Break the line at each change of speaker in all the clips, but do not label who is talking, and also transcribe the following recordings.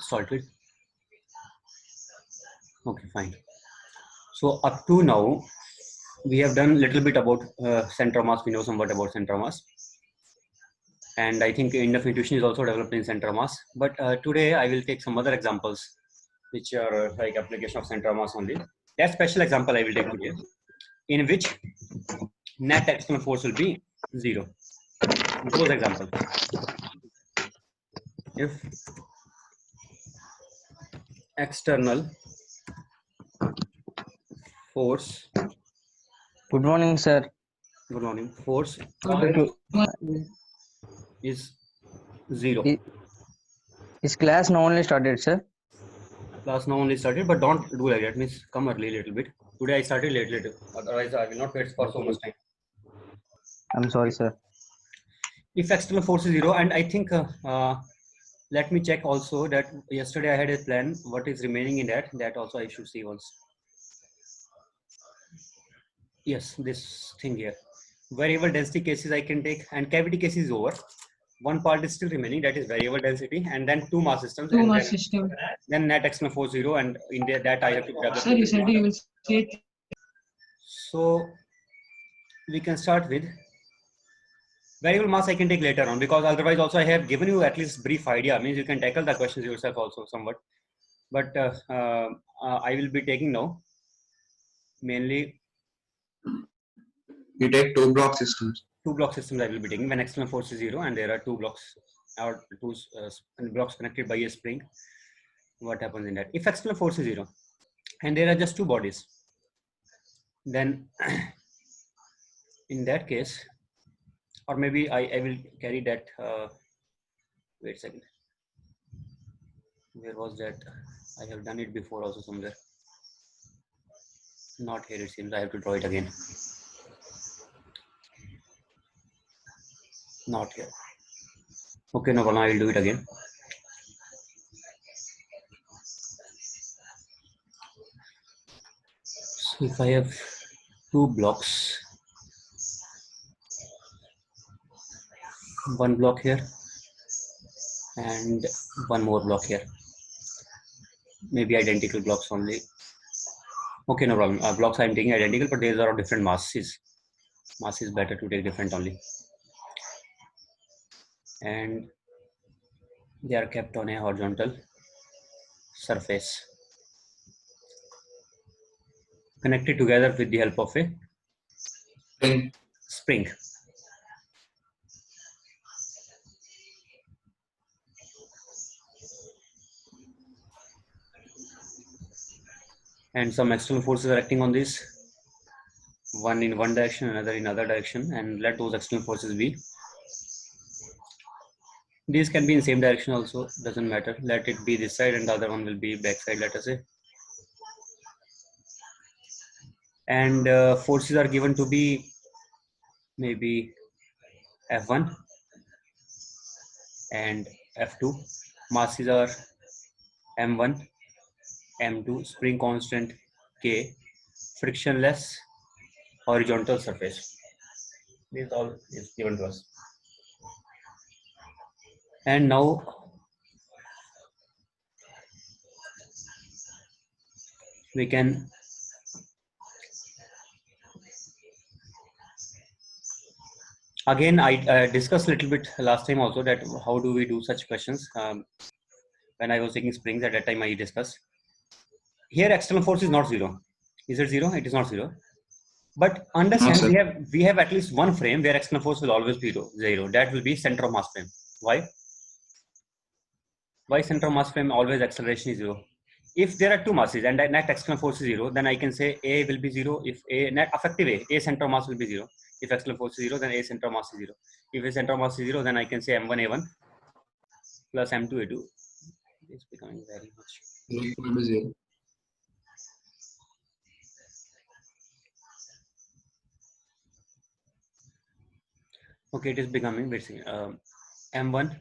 Sorted. Okay, fine. So up to now, we have done a little bit about center of mass. We know somewhat about center of mass. And I think enough intuition is also developed in center of mass. But today I will take some other examples, which are like application of center of mass only. That special example I will take today, in which net external force will be 0. Suppose example, if external force,
Good morning, sir.
good morning, force is 0.
Is class now only started, sir?
Class now only started, but don't do like that. Means come early a little bit. Today I started late. Otherwise, I will not wait for so much time.
I'm sorry, sir.
If external force is 0, and I think let me check also that yesterday I had a plan. What is remaining in that? That also I should see once. Yes, this thing here. Variable density cases I can take, and cavity case is over. One part is still remaining, that is variable density, and then two mass systems. Then net external force 0, and in there that I have to grab.
Sir, you said you will say.
So we can start with variable mass. I can take later on, because otherwise also I have given you at least brief idea. Means you can tackle the questions yourself also somewhat. But I will be taking now mainly.
You take two block systems.
Two block systems I will be taking when external force is 0 and there are two blocks or two blocks connected by a spring. What happens in that? If external force is 0 and there are just two bodies, then in that case, or maybe I will carry that. Wait a second. Where was that? I have done it before also somewhere. Not here, it seems. I have to draw it again. Not here. Okay, no problem. I will do it again. So if I have two blocks, one block here and one more block here, maybe identical blocks only. Okay, no problem. Blocks I am taking identical, but these are of different masses. Mass is better to take different only. And they are kept on a horizontal surface, connected together with the help of a spring. And some external forces are acting on this, one in one direction, another in other direction, and let those external forces be. These can be in same direction also, doesn't matter. Let it be this side and the other one will be back side, let us say. And forces are given to be maybe F1 and F2. Masses are M1, M2, spring constant K, frictionless horizontal surface. This all is given to us. And now we can again, I discussed a little bit last time also that how do we do such questions. When I was taking springs at that time I discussed. Here external force is not 0. Is it 0? It is not 0. But understand we have at least one frame where external force will always be 0. That will be center of mass frame. Why? Why center of mass frame always acceleration is 0? If there are two masses and net external force is 0, then I can say A will be 0. If A net effective A center of mass will be 0. If external force is 0, then A center of mass is 0. If A center of mass is 0, then I can say M1A1 plus M2A2. It's becoming very much. Okay, it is becoming basically M1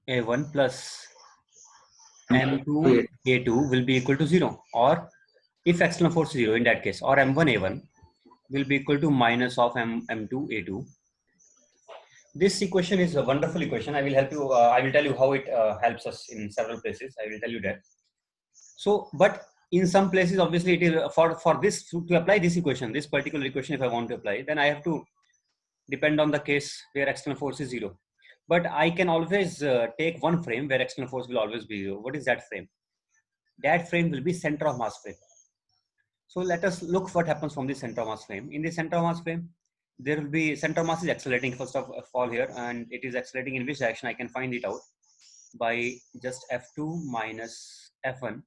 A1 plus M2 A2 will be equal to 0, or if external force is 0 in that case, or M1 A1 will be equal to minus of M2 A2. This equation is a wonderful equation. I will help you. I will tell you how it helps us in several places. I will tell you that. So, but in some places, obviously, it is for this to apply this equation, this particular equation. If I want to apply, then I have to depend on the case where external force is 0. But I can always take one frame where external force will always be 0. What is that frame? That frame will be center of mass frame. So let us look what happens from the center of mass frame. In the center of mass frame, there will be center of mass is accelerating first of all here, and it is accelerating in which direction? I can find it out by just F2 minus F1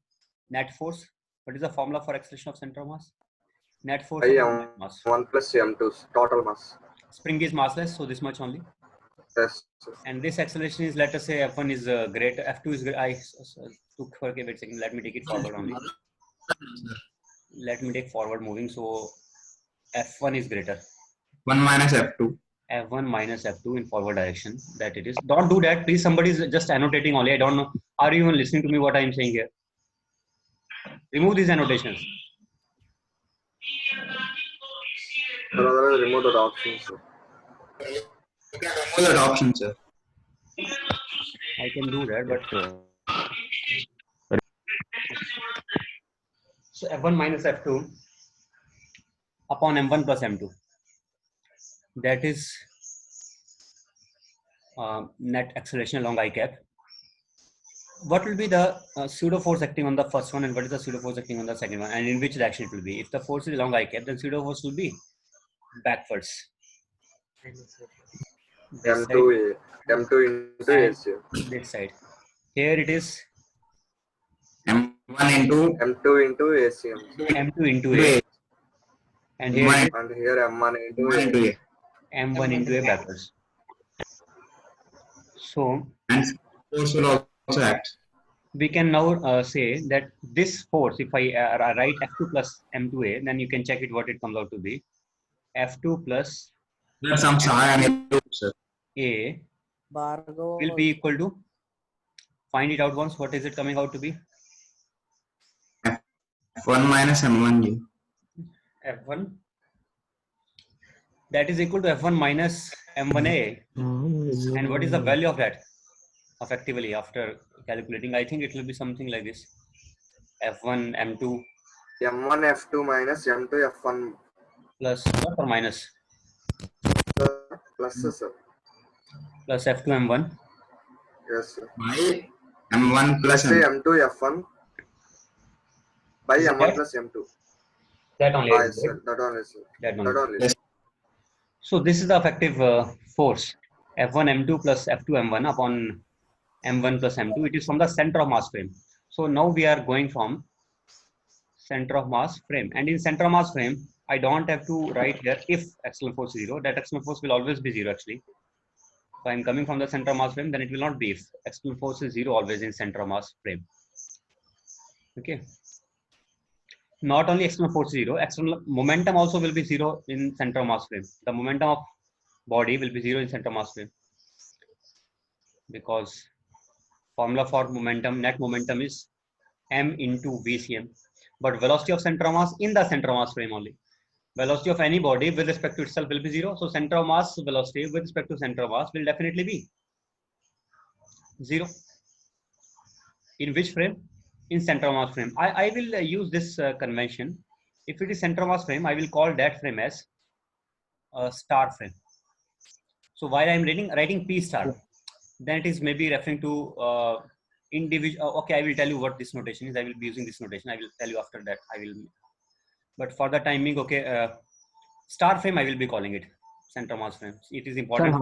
net force. What is the formula for acceleration of center of mass? Net force upon net mass.
M1 plus M2 total mass.
Spring is massless, so this much only.
Yes.
And this acceleration is, let us say F1 is great, F2 is great. I took, okay, wait a second, let me take it forward only. Let me take forward moving, so F1 is greater.
1 minus F2.
F1 minus F2 in forward direction, that it is. Don't do that, please. Somebody is just annotating only. I don't know. Are you even listening to me what I am saying here? Remove these annotations.
Otherwise, remove that option, sir.
You can remove that option, sir.
I can do that, but so F1 minus F2 upon M1 plus M2. That is net acceleration along I cap. What will be the pseudo force acting on the first one, and what is the pseudo force acting on the second one, and in which direction it will be? If the force is along I cap, then pseudo force will be backwards. This
M2 into AC.
This side. Here it is
M1 into
M2 into ACM.
M2 into A, and here it is
And here M1 into
M1 into
A.
A.
M1 into A backwards. So
And force will also act.
we can now say that this force, if I write F2 plus M2A, then you can check it what it comes out to be. F2 plus
There's some sign and it, sir.
A will be equal to, find it out once, what is it coming out to be?
F1 minus M1G.
F1, that is equal to F1 minus M1A. And what is the value of that? Effectively, after calculating, I think it will be something like this. F1 M2
M1 F2 minus M2 F1
plus plus or minus
plus, sir.
plus F2 M1
Yes, sir.
By M1 plus
Say
M2.
M2 F1 by
Is it
M1
that?
plus M2.
that only.
Ah, yes, sir. That only, sir.
That
That
only.
only.
Yes.
So this is the effective force F1 M2 plus F2 M1 upon M1 plus M2. It is from the center of mass frame. So now we are going from center of mass frame, and in center of mass frame I don't have to write here if external force is 0. That external force will always be 0 actually. So I'm coming from the center of mass frame, then it will not be if external force is 0 always in center of mass frame. Okay. Not only external force is 0, external momentum also will be 0 in center of mass frame. The momentum of body will be 0 in center of mass frame, because formula for momentum, net momentum is m into VCM. But velocity of center of mass in the center of mass frame only. Velocity of any body with respect to itself will be 0. So center of mass velocity with respect to center of mass will definitely be 0. In which frame? In center of mass frame. I will use this convention. If it is center of mass frame, I will call that frame as a star frame. So while I am writing P star, then it is maybe referring to individual. Okay, I will tell you what this notation is. I will be using this notation. I will tell you after that. I will. But for the timing, okay, star frame I will be calling it center mass frame. It is
Sir,
important.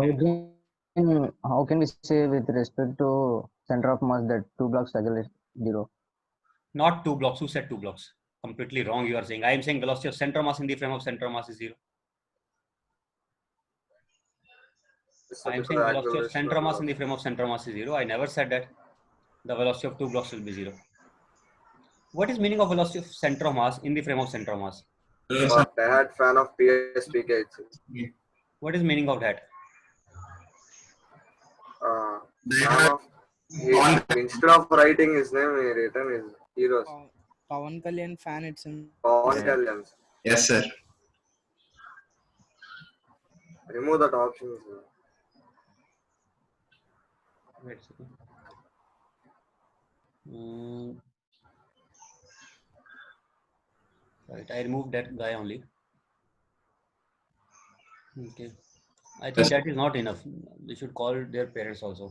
how can we say with respect to center of mass that 2 blocks acceleration 0?
Not 2 blocks. Who said 2 blocks? Completely wrong. You are saying. I am saying velocity of center mass in the frame of center mass is 0. I am saying velocity of center mass in the frame of center mass is 0. I never said that the velocity of 2 blocks will be 0. What is meaning of velocity of center of mass in the frame of center of mass?
Diehard fan of PSPK.
What is meaning of that?
Instead of writing his name, he written his heroes.
Pawan Kalyan fan, it's in.
Pawan Kalyan.
Yes, sir.
Remove that option, sir.
Wait a second. Mm, right, I removed that guy only. Okay, I think that is not enough. They should call their parents also.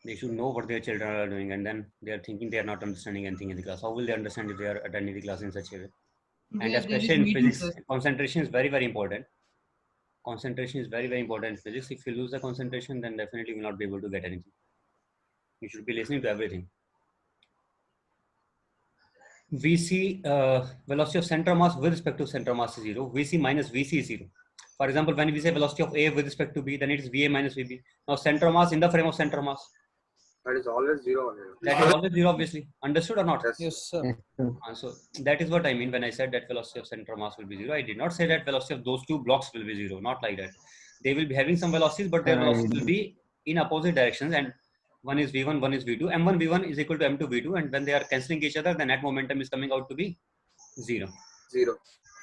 They should know what their children are doing, and then they are thinking they are not understanding anything in the class. How will they understand if they are attending the class in such a way? And
There is
especially in
meeting,
physics,
sir.
concentration is very, very important. Concentration is very, very important in physics. If you lose the concentration, then definitely you will not be able to get anything. You should be listening to everything. VC, velocity of center mass with respect to center mass is 0. VC minus VC is 0. For example, when we say velocity of A with respect to B, then it is VA minus VB. Now center mass in the frame of center mass.
That is always 0 on here.
That is always 0, obviously. Understood or not?
Yes.
Yes, sir.
Yes, sir.
So that is what I mean when I said that velocity of center mass will be 0. I did not say that velocity of those two blocks will be 0. Not like that. They will be having some velocities, but their
Sir,
velocities will be in opposite directions, and one is v1, one is v2. M1 v1 is equal to m2 v2, and when they are cancelling each other, the net momentum is coming out to be 0.
0.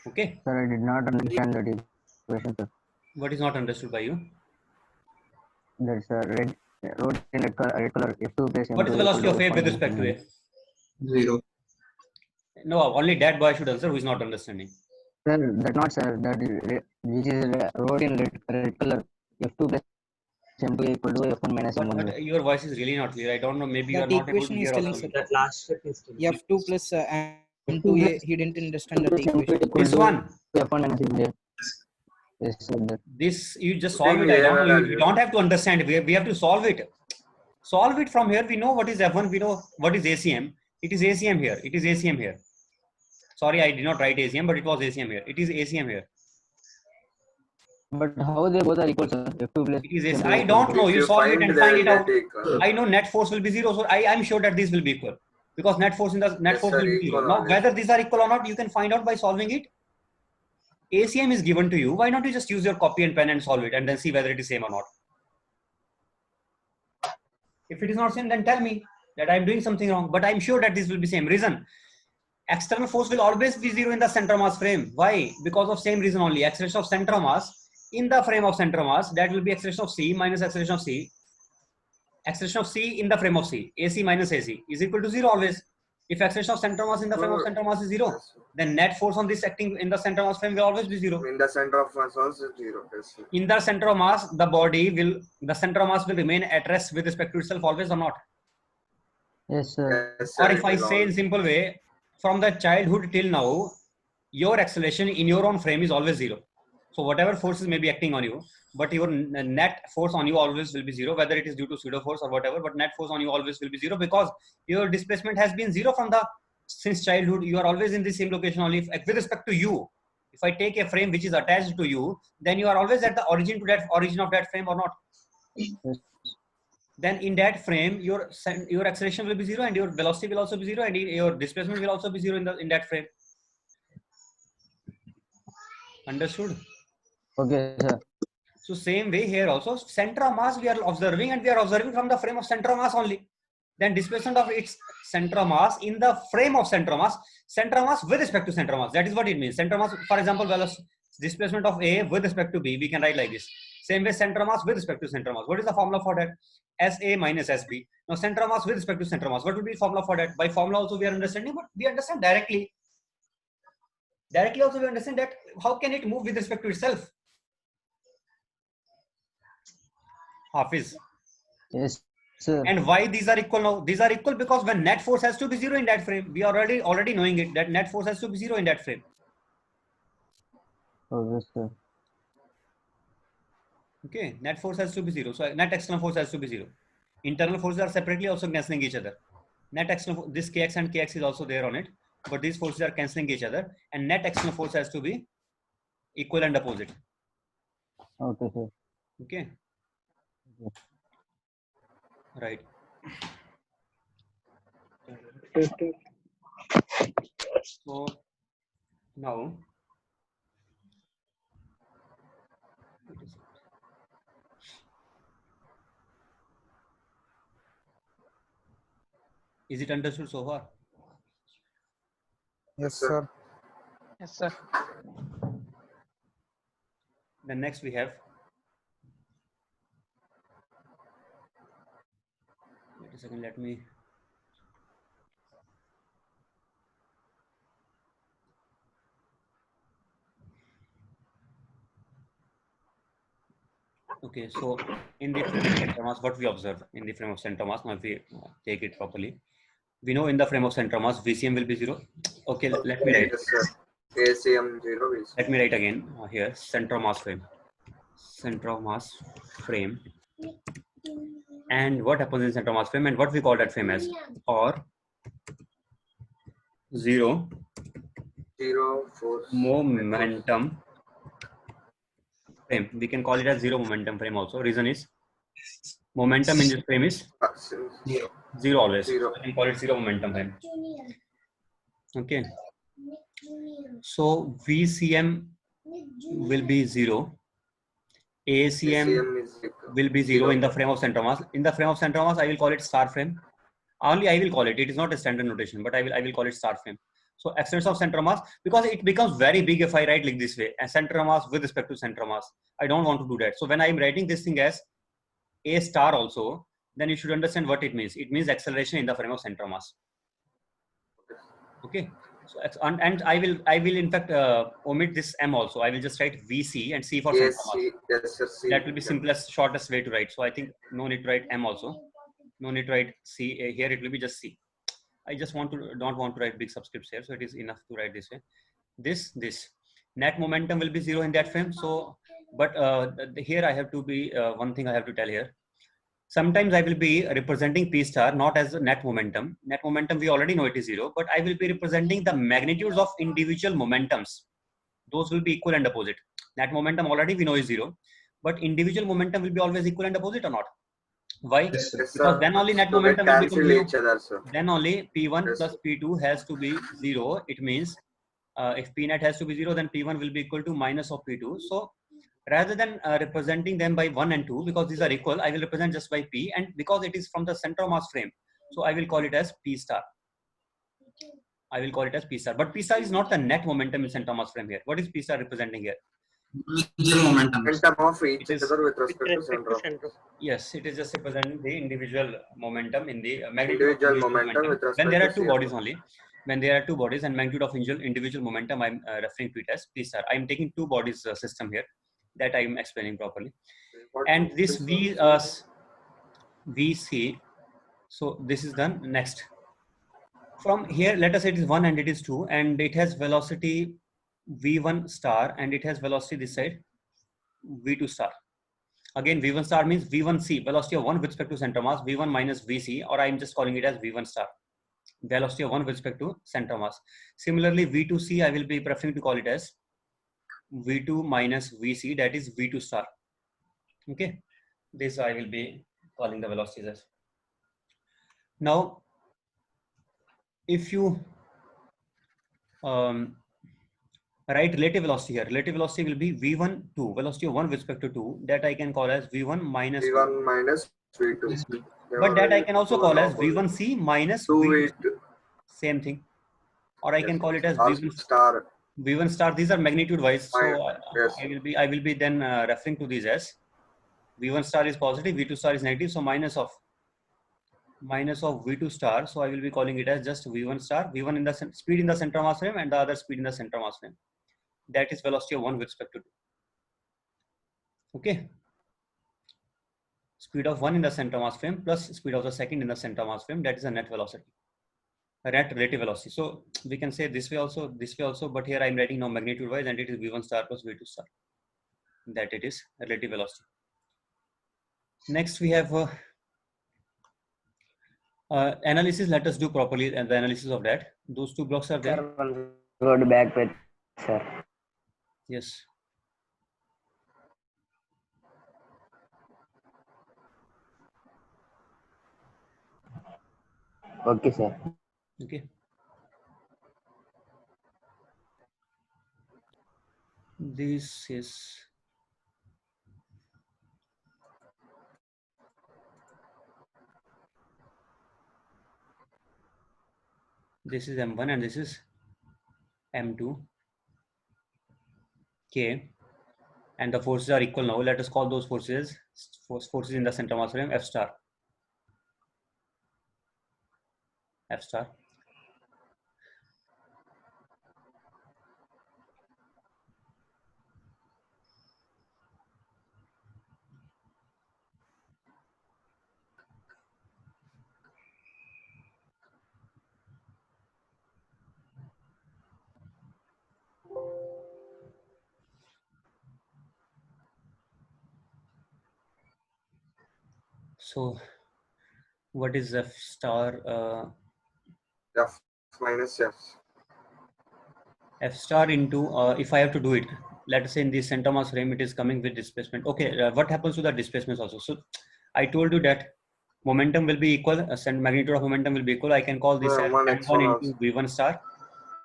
Okay.
Sir, I did not understand that equation, sir.
What is not understood by you?
That's red. Wrote in red color. F2 plus
What is the velocity of A with respect to A?
0.
No, only that boy should answer who is not understanding.
Sir, that not, sir. That is which is wrote in red color. F2 plus M2 equal to F1 minus M1.
But your voice is really not clear. I don't know. Maybe you are
That
not able to
equation is
hear
telling,
also.
sir.
That last step is still.
F2 plus M2A, he didn't understand that equation.
This one.
F1 minus M1. Yes, sir. That.
This you just solve it. I don't know. You don't have to understand. We have to solve it. Solve it from here. We know what is F1. We know what is ACM. It is ACM here. It is ACM here. Sorry, I did not write ACM, but it was ACM here. It is ACM here.
But how they both are equal, sir? F2 plus.
It is ACM. I don't know.
If
You solve it and find it out.
equal.
I know net force will be 0, so I am sure that these will be equal because net force in the net
Yes,
force
sir,
will be 0.
equal
Now,
only.
whether these are equal or not, you can find out by solving it. ACM is given to you. Why not you just use your copy and pen and solve it and then see whether it is same or not? If it is not same, then tell me that I am doing something wrong. But I am sure that this will be same. Reason: external force will always be 0 in the center mass frame. Why? Because of same reason only. Acceleration of center mass in the frame of center mass, that will be acceleration of C minus acceleration of C. Acceleration of C in the frame of C, AC minus AC is equal to 0 always. If acceleration of center mass in the frame of center mass is 0,
Yes.
then net force on this acting in the center mass frame will always be 0.
In the center of mass also 0. Yes.
In the center of mass, the center of mass will remain at rest with respect to itself always or not?
Yes, sir.
Yes,
Or
sir,
if I
it will
say in
always-
simple way, from the childhood till now, your acceleration in your own frame is always 0. So whatever forces may be acting on you, but your net force on you always will be 0, whether it is due to pseudo force or whatever, but net force on you always will be 0 because your displacement has been 0 from the since childhood. You are always in the same location only. With respect to you, if I take a frame which is attached to you, then you are always at the origin of that frame or not?
Yes.
Then in that frame, your acceleration will be 0 and your velocity will also be 0 and your displacement will also be 0 in that frame. Understood?
Okay, sir.
So same way here also, center of mass we are observing, and we are observing from the frame of center of mass only. Then displacement of its center of mass in the frame of center of mass with respect to center of mass. That is what it means. Center of mass, for example, displacement of A with respect to B, we can write like this. Same way, center of mass with respect to center of mass. What is the formula for that? SA minus SB. Now center of mass with respect to center of mass. What will be the formula for that? By formula also we are understanding, but we understand directly. Directly also we understand that how can it move with respect to itself? Hafiz.
Yes, sir.
And why these are equal now? These are equal because when net force has to be 0 in that frame, we are already knowing it that net force has to be 0 in that frame.
Okay, sir.
Okay, net force has to be 0. So net external force has to be 0. Internal forces are separately also cancelling each other. Net external, this Kx and Kx is also there on it, but these forces are cancelling each other, and net external force has to be equal and opposite.
Okay, sir.
Okay. Right. So now is it understood so far?
Yes, sir.
Yes, sir.
Then next we have Wait a second, let me. Okay, so in the frame of center mass, what we observe in the frame of center mass, now if we take it properly, we know in the frame of center mass, VCM will be 0. Okay, let me write.
Yes, sir. ACM 0 is.
Let me write again here, center of mass frame. Center of mass frame. And what happens in center of mass frame and what we call that frame as? Or 0
force.
momentum frame. We can call it as 0 momentum frame also. Reason is momentum in this frame is
Since
0 always.
0.
So I can call it 0 momentum frame. Okay. So VCM will be 0. ACM
ACM is
will be 0 in the frame of center mass. In the frame of center mass, I will call it star frame. Only I will call it. It is not a standard notation, but I will call it star frame. So extents of center mass, because it becomes very big if I write like this way, a center mass with respect to center mass. I don't want to do that. So when I am writing this thing as A star also, then you should understand what it means. It means acceleration in the frame of center mass. Okay. So and I will in fact omit this M also. I will just write VC and C for center mass.
Yes, sir. C.
That will be simplest, shortest way to write. So I think no need to write M also. No need to write C. Here it will be just C. I just don't want to write big subscripts here. So it is enough to write this way. This net momentum will be 0 in that frame. So, but here I have to be one thing I have to tell here. Sometimes I will be representing P star not as net momentum. Net momentum we already know it is 0, but I will be representing the magnitudes of individual momentums. Those will be equal and opposite. Net momentum already we know is 0, but individual momentum will be always equal and opposite or not? Why?
Yes, sir.
Yes,
Because
sir.
then only net
So they
momentum will become
cancel
0.
each other, sir.
Then only P1
Yes.
plus P2 has to be 0. It means if P net has to be 0, then P1 will be equal to minus of P2. So rather than representing them by 1 and 2, because these are equal, I will represent just by P, and because it is from the center of mass frame, so I will call it as P star. I will call it as P star. But P star is not the net momentum in center of mass frame here. What is P star representing here?
Individual momentum.
Momentum of each
It is
other with respect to center.
Yes, it is just representing the individual momentum in the magnitude of
Individual
individual
momentum with respect
when there are
to
two
CF.
bodies only. When there are two bodies and magnitude of individual momentum, I'm referring to it as P star. I'm taking two bodies system here that I'm explaining properly. And this VC, so this is done. Next, from here, let us say it is 1 and it is 2, and it has velocity V1 star, and it has velocity this side V2 star. Again, V1 star means V1C, velocity of 1 with respect to center mass, V1 minus VC, or I'm just calling it as V1 star, velocity of 1 with respect to center mass. Similarly, V2C, I will be preferring to call it as V2 minus VC, that is V2 star. Okay, this I will be calling the velocities as. Now, if you write relative velocity here, relative velocity will be V1 2, velocity of 1 with respect to 2, that I can call as V1 minus
V1 minus V2.
But that I can also call as V1C minus
2
V2.
V2.
Same thing. Or I can call it as
Or
V1
star.
V1 star. These are magnitude wise. So
Yes.
I will be then referring to these as V1 star is positive, V2 star is negative. So minus of V2 star. So I will be calling it as just V1 star. V1 in the speed in the center mass frame and the other speed in the center mass frame. That is velocity of 1 with respect to 2. Okay. Speed of 1 in the center mass frame plus speed of the second in the center mass frame. That is a net velocity. Net relative velocity. So we can say this way also, but here I'm writing now magnitude wise, and it is V1 star plus V2 star. That it is relative velocity. Next we have analysis. Let us do properly the analysis of that. Those two blocks are there.
Sir, go to back page, sir.
Yes.
Okay, sir.
Okay. This is M1 and this is M2. K, and the forces are equal now. Let us call those forces in the center mass frame F star. F star. So what is F star?
F minus F.
F star into, if I have to do it, let's say in the center mass frame, it is coming with displacement. Okay, what happens to the displacements also? So I told you that momentum will be equal, magnitude of momentum will be equal. I can call this as
M1
M1
X1
into V1 star.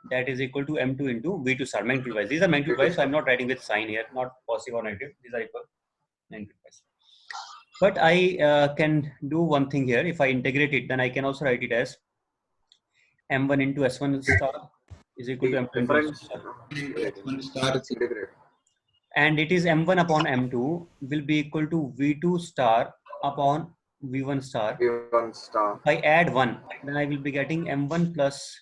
That is equal to M2 into V2 star, magnitude wise. These are magnitude wise, so I'm not writing with sign here, not positive or negative. These are equal magnitude wise. But I can do one thing here. If I integrate it, then I can also write it as M1 into S1 star is equal to M2 into S1
Difference.
star.
X1 star is
Integrate.
And it is M1 upon M2 will be equal to V2 star upon V1 star.
V1 star.
If I add 1, then I will be getting M1 plus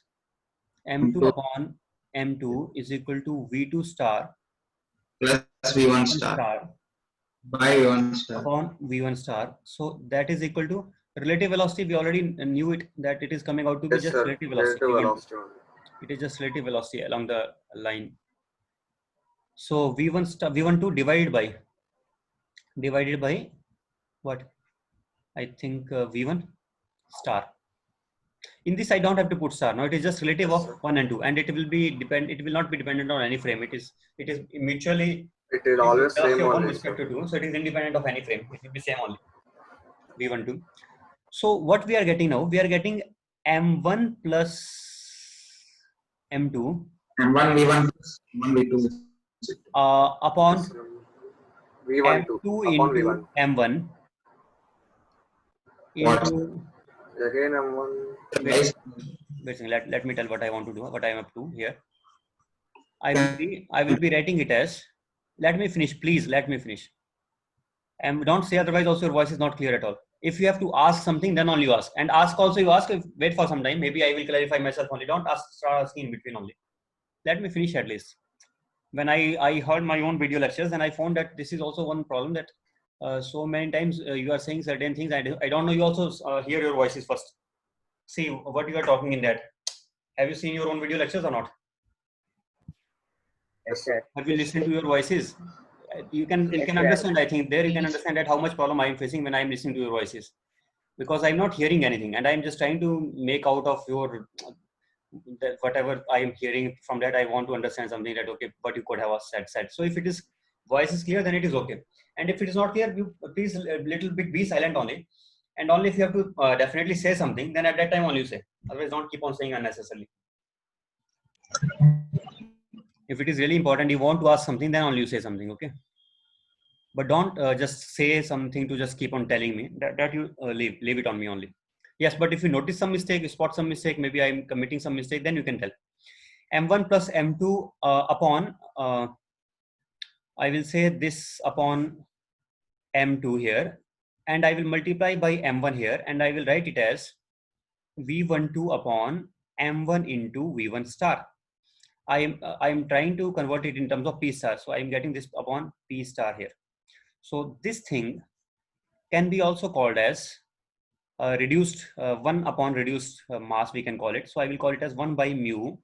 M2 upon M2 is equal to V2 star
plus V1 star by V1 star.
upon V1 star. So that is equal to relative velocity. We already knew it, that it is coming out to be
Yes,
just
sir.
relative velocity.
Relative
V1.
velocity only.
It is just relative velocity along the line. So V1 star, V12 divided by what? I think V1 star. In this, I don't have to put star. Now it is just relative
Yes,
of
sir.
1 and 2, and it will not be dependent on any frame. It is mutually
It is always
velocity
same
of 1
only.
respect to 2, so it is independent of any frame. It will be same only. V12. So what we are getting now, we are getting M1 plus M2
M1 V1 plus M1 V2
upon
V12
M2
upon
into
V1.
M1
What?
into,
Again M1.
Guys,
let me tell what I want to do, what I am up to here. I will be writing it as, let me finish, please, let me finish. And don't say otherwise also your voice is not clear at all. If you have to ask something, then only you ask. And ask also you ask, wait for some time, maybe I will clarify myself only. Don't start asking in between only. Let me finish at least. When I heard my own video lectures, and I found that this is also one problem, that so many times you are saying certain things, and I don't know, you also hear your voices first. See what you are talking in that. Have you seen your own video lectures or not?
Yes, sir.
Have you listened to your voices? You can understand, I think there you can understand that how much problem I am facing when I am listening to your voices, because I'm not hearing anything, and I'm just trying to make out of your that whatever I am hearing from that, I want to understand something, that okay, what you could have said. So if it is voice is clear, then it is okay. And if it is not clear, you please a little bit be silent only. And only if you have to definitely say something, then at that time only you say. Otherwise, don't keep on saying unnecessarily. If it is really important, you want to ask something, then only you say something, okay? But don't just say something to just keep on telling me. That you leave it on me only. Yes, but if you notice some mistake, spot some mistake, maybe I'm committing some mistake, then you can tell. M1 plus M2 upon, I will say this upon M2 here, and I will multiply by M1 here, and I will write it as V12 upon M1 into V1 star. I am trying to convert it in terms of P star, so I am getting this upon P star here. So this thing can be also called as reduced 1 upon reduced mass, we can call it. So I will call it as 1 by mu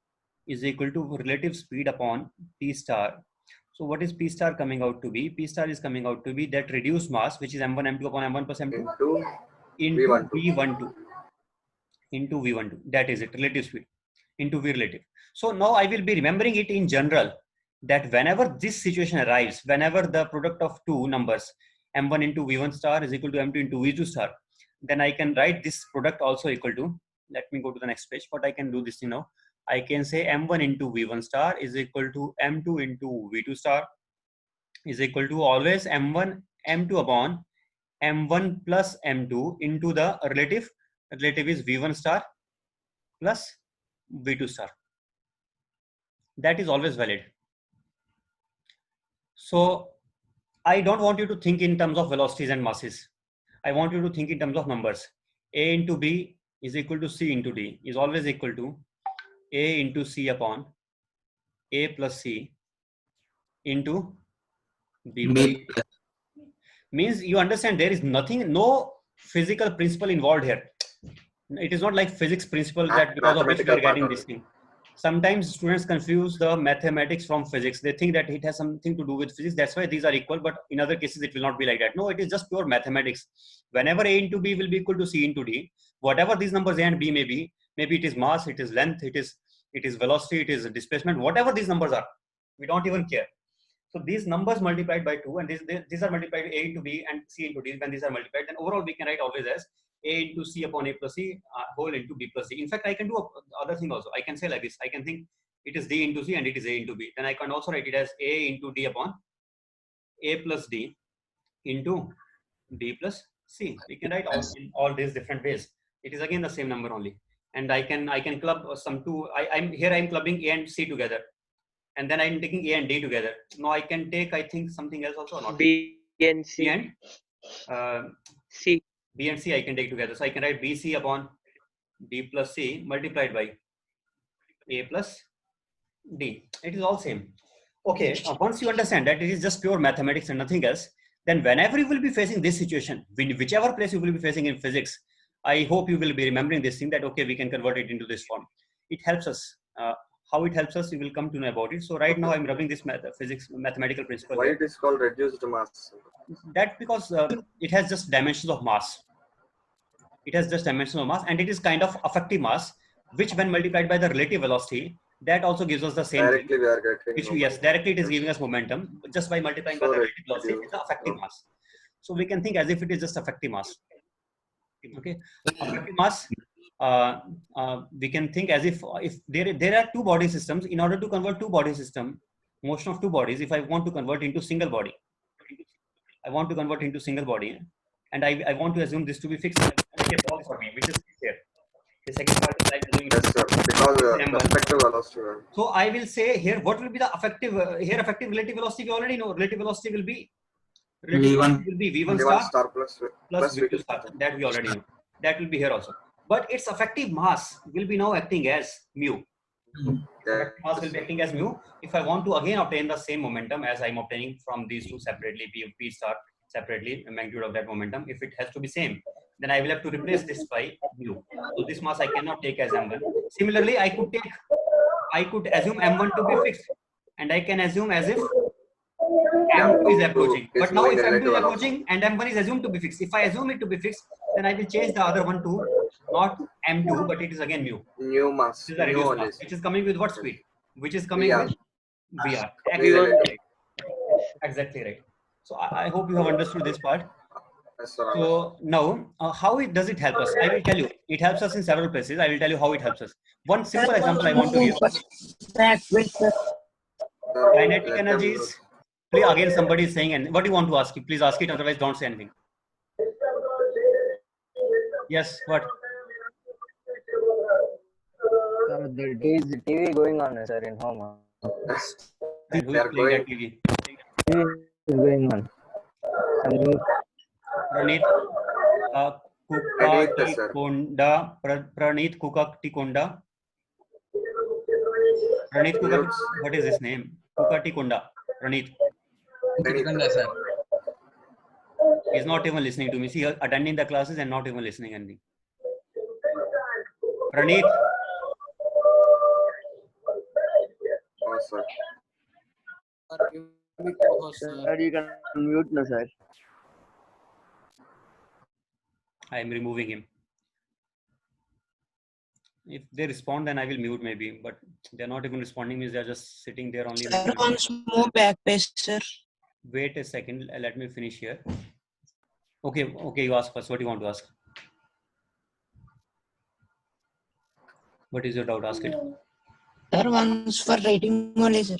is equal to relative speed upon P star. So what is P star coming out to be? P star is coming out to be that reduced mass, which is M1 M2 upon M1 plus M2 into V12 into V12. That is it, relative speed into V relative. So now I will be remembering it in general, that whenever this situation arrives, whenever the product of two numbers M1 into V1 star is equal to M2 into V2 star, then I can write this product also equal to, let me go to the next page, but I can do this thing now. I can say M1 into V1 star is equal to M2 into V2 star is equal to always M1 M2 upon M1 plus M2 into the relative is V1 star plus V2 star. That is always valid. So I don't want you to think in terms of velocities and masses. I want you to think in terms of numbers. A into B is equal to C into D is always equal to A into C upon A plus C into B plus C.
B plus
Means you understand there is nothing, no physical principle involved here. It is not like physics principle that because of which we
Mathematical
are getting
part
this thing. Sometimes students confuse the mathematics from physics. They think that it has something to do with physics. That's why these are equal, but in other cases it will not be like that. No, it is just pure mathematics. Whenever A into B will be equal to C into D, whatever these numbers A and B may be, maybe it is mass, it is length, it is velocity, it is displacement, whatever these numbers are, we don't even care. So these numbers multiplied by 2 and these are multiplied A into B and C into D. When these are multiplied, then overall we can write always as A into C upon A plus C whole into B plus C. In fact, I can do other thing also. I can say like this. I can think it is D into C and it is A into B. Then I can also write it as A into D upon A plus D into D plus C. We can write in all these different ways. It is again the same number only. And I can club some two. I'm clubbing A and C together. And then I'm taking A and D together. Now I can take, I think, something else also or not.
B and C.
B and
C.
B and C I can take together. So I can write BC upon D plus C multiplied by A plus D. It is all same. Okay, once you understand that it is just pure mathematics and nothing else, then whenever you will be facing this situation, whichever place you will be facing in physics, I hope you will be remembering this thing that, okay, we can convert it into this form. It helps us. How it helps us, you will come to know about it. So right now I'm rubbing this physics mathematical principle.
Why
here.
it is called reduced mass?
That because it has just dimensions of mass. It has just dimensions of mass and it is kind of effective mass, which when multiplied by the relative velocity, that also gives us the same
Directly
thing.
we are getting.
Which yes, directly it is giving us momentum just by multiplying by the relative velocity. It's the effective mass. So we can think as if it is just effective mass. Okay, effective mass. We can think as if there are two body systems. In order to convert two body system, motion of two bodies, if I want to convert into single body, I want to convert into single body, and I want to assume this to be fixed. Okay, for me, which is here. The second part is like doing
Yes, sir. Because effective velocity.
So I will say here, what will be the effective effective relative velocity? We already know relative velocity will be
V1
will be V1
star plus
V2 star. That we already know. That will be here also. But its effective mass will be now acting as mu.
Yeah.
Mass will be acting as mu. If I want to again obtain the same momentum as I'm obtaining from these two separately, P star separately, the magnitude of that momentum, if it has to be same, then I will have to replace this by mu. So this mass I cannot take as m1. Similarly, I could assume m1 to be fixed, and I can assume as if m2 is approaching. But now if m2 is approaching and m1 is assumed to be fixed, if I assume it to be fixed, then I will change the other one to not m2, but it is again mu.
New mass.
This is a
New
reduced
only.
mass, which is coming with what speed? Which is coming
VR.
with VR.
V1.
Exactly right. So I hope you have understood this part.
Yes, sir.
So now, how does it help us? I will tell you. It helps us in several places. I will tell you how it helps us. One simple example I want to give. Kinetic energies. Please, again, somebody is saying, and what do you want to ask? Please ask it. Otherwise, don't say anything. Yes. What?
Sir, there is TV going on, sir, in home.
And who
They
is
are
playing that
going.
TV?
TV is going on.
Praneet. Kukatikonda. Praneet Kukatikonda. Praneet Kukatikonda. What is his name? Kukatikonda. Praneet.
Sir.
He's not even listening to me. See, attending the classes and not even listening anything. Praneet.
Oh, sir.
Sir, you can mute now, sir.
I am removing him. If they respond, then I will mute maybe. But they're not even responding. Means they're just sitting there only.
Sir, once more back page, sir.
Wait a second. Let me finish here. Okay. Okay. You ask first. What do you want to ask? What is your doubt? Ask it.
Sir, once for writing only, sir.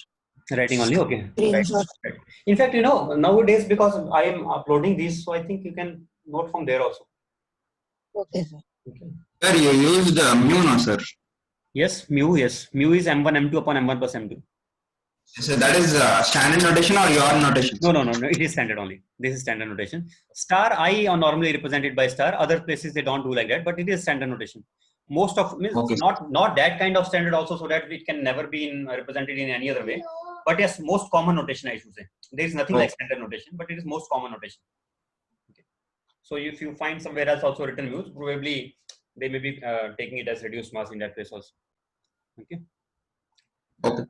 Writing only. Okay.
Screenshot.
Right. In fact, nowadays because I am uploading these, so I think you can note from there also.
Okay, sir.
Okay.
Sir, you used mu, no, sir?
Yes, mu. Yes, mu is m1 m2 upon m1 plus m2.
So that is standard notation or your notation?
No. It is standard only. This is standard notation. Star I are normally represented by star. Other places they don't do like that, but it is standard notation. Most of means
Okay.
not that kind of standard also, so that it can never be represented in any other way. But yes, most common notation I should say. There is nothing like standard notation, but it is most common notation. Okay. So if you find somewhere else also written mu's, probably they may be taking it as reduced mass in that place also. Okay.
Okay.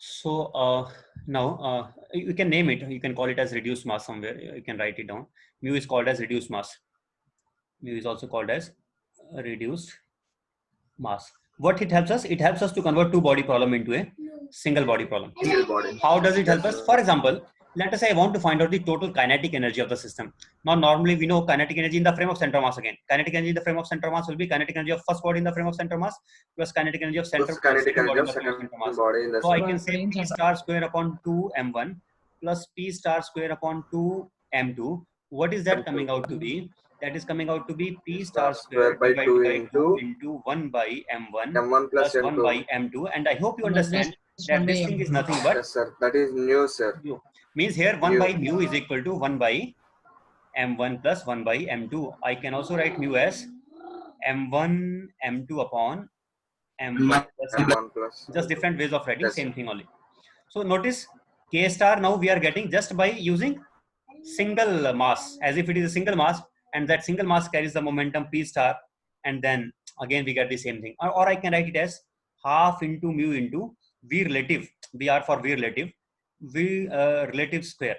So now you can name it. You can call it as reduced mass somewhere. You can write it down. Mu is called as reduced mass. Mu is also called as reduced mass. What it helps us? It helps us to convert two body problem into a single body problem.
Single body.
How does it help us? For example, let us say I want to find out the total kinetic energy of the system. Now, normally we know kinetic energy in the frame of center mass again. Kinetic energy in the frame of center mass will be kinetic energy of first body in the frame of center mass plus kinetic energy of center
Plus kinetic
second
energy
body
of
in the frame of
second
center mass.
body in the
So I
center.
can say P star square upon 2 m1 plus P star square upon 2 m2. What is that coming out to be? That is coming out to be P star square
by
divided
2
by
into
2 into 1 by m1
M1 plus
plus 1
M2.
by m2. And I hope you understand that this thing is nothing but
Yes, sir. That is new, sir.
mu. Means here 1
Mu.
by mu is equal to 1 by m1 plus 1 by m2. I can also write mu as m1 m2 upon m1 plus m2.
M1 plus.
Just different ways of writing,
Yes,
same
sir.
thing only. So notice K star now we are getting just by using single mass, as if it is a single mass, and that single mass carries the momentum P star, and then again we get the same thing. Or I can write it as half into mu into V relative, VR for V relative, V relative square.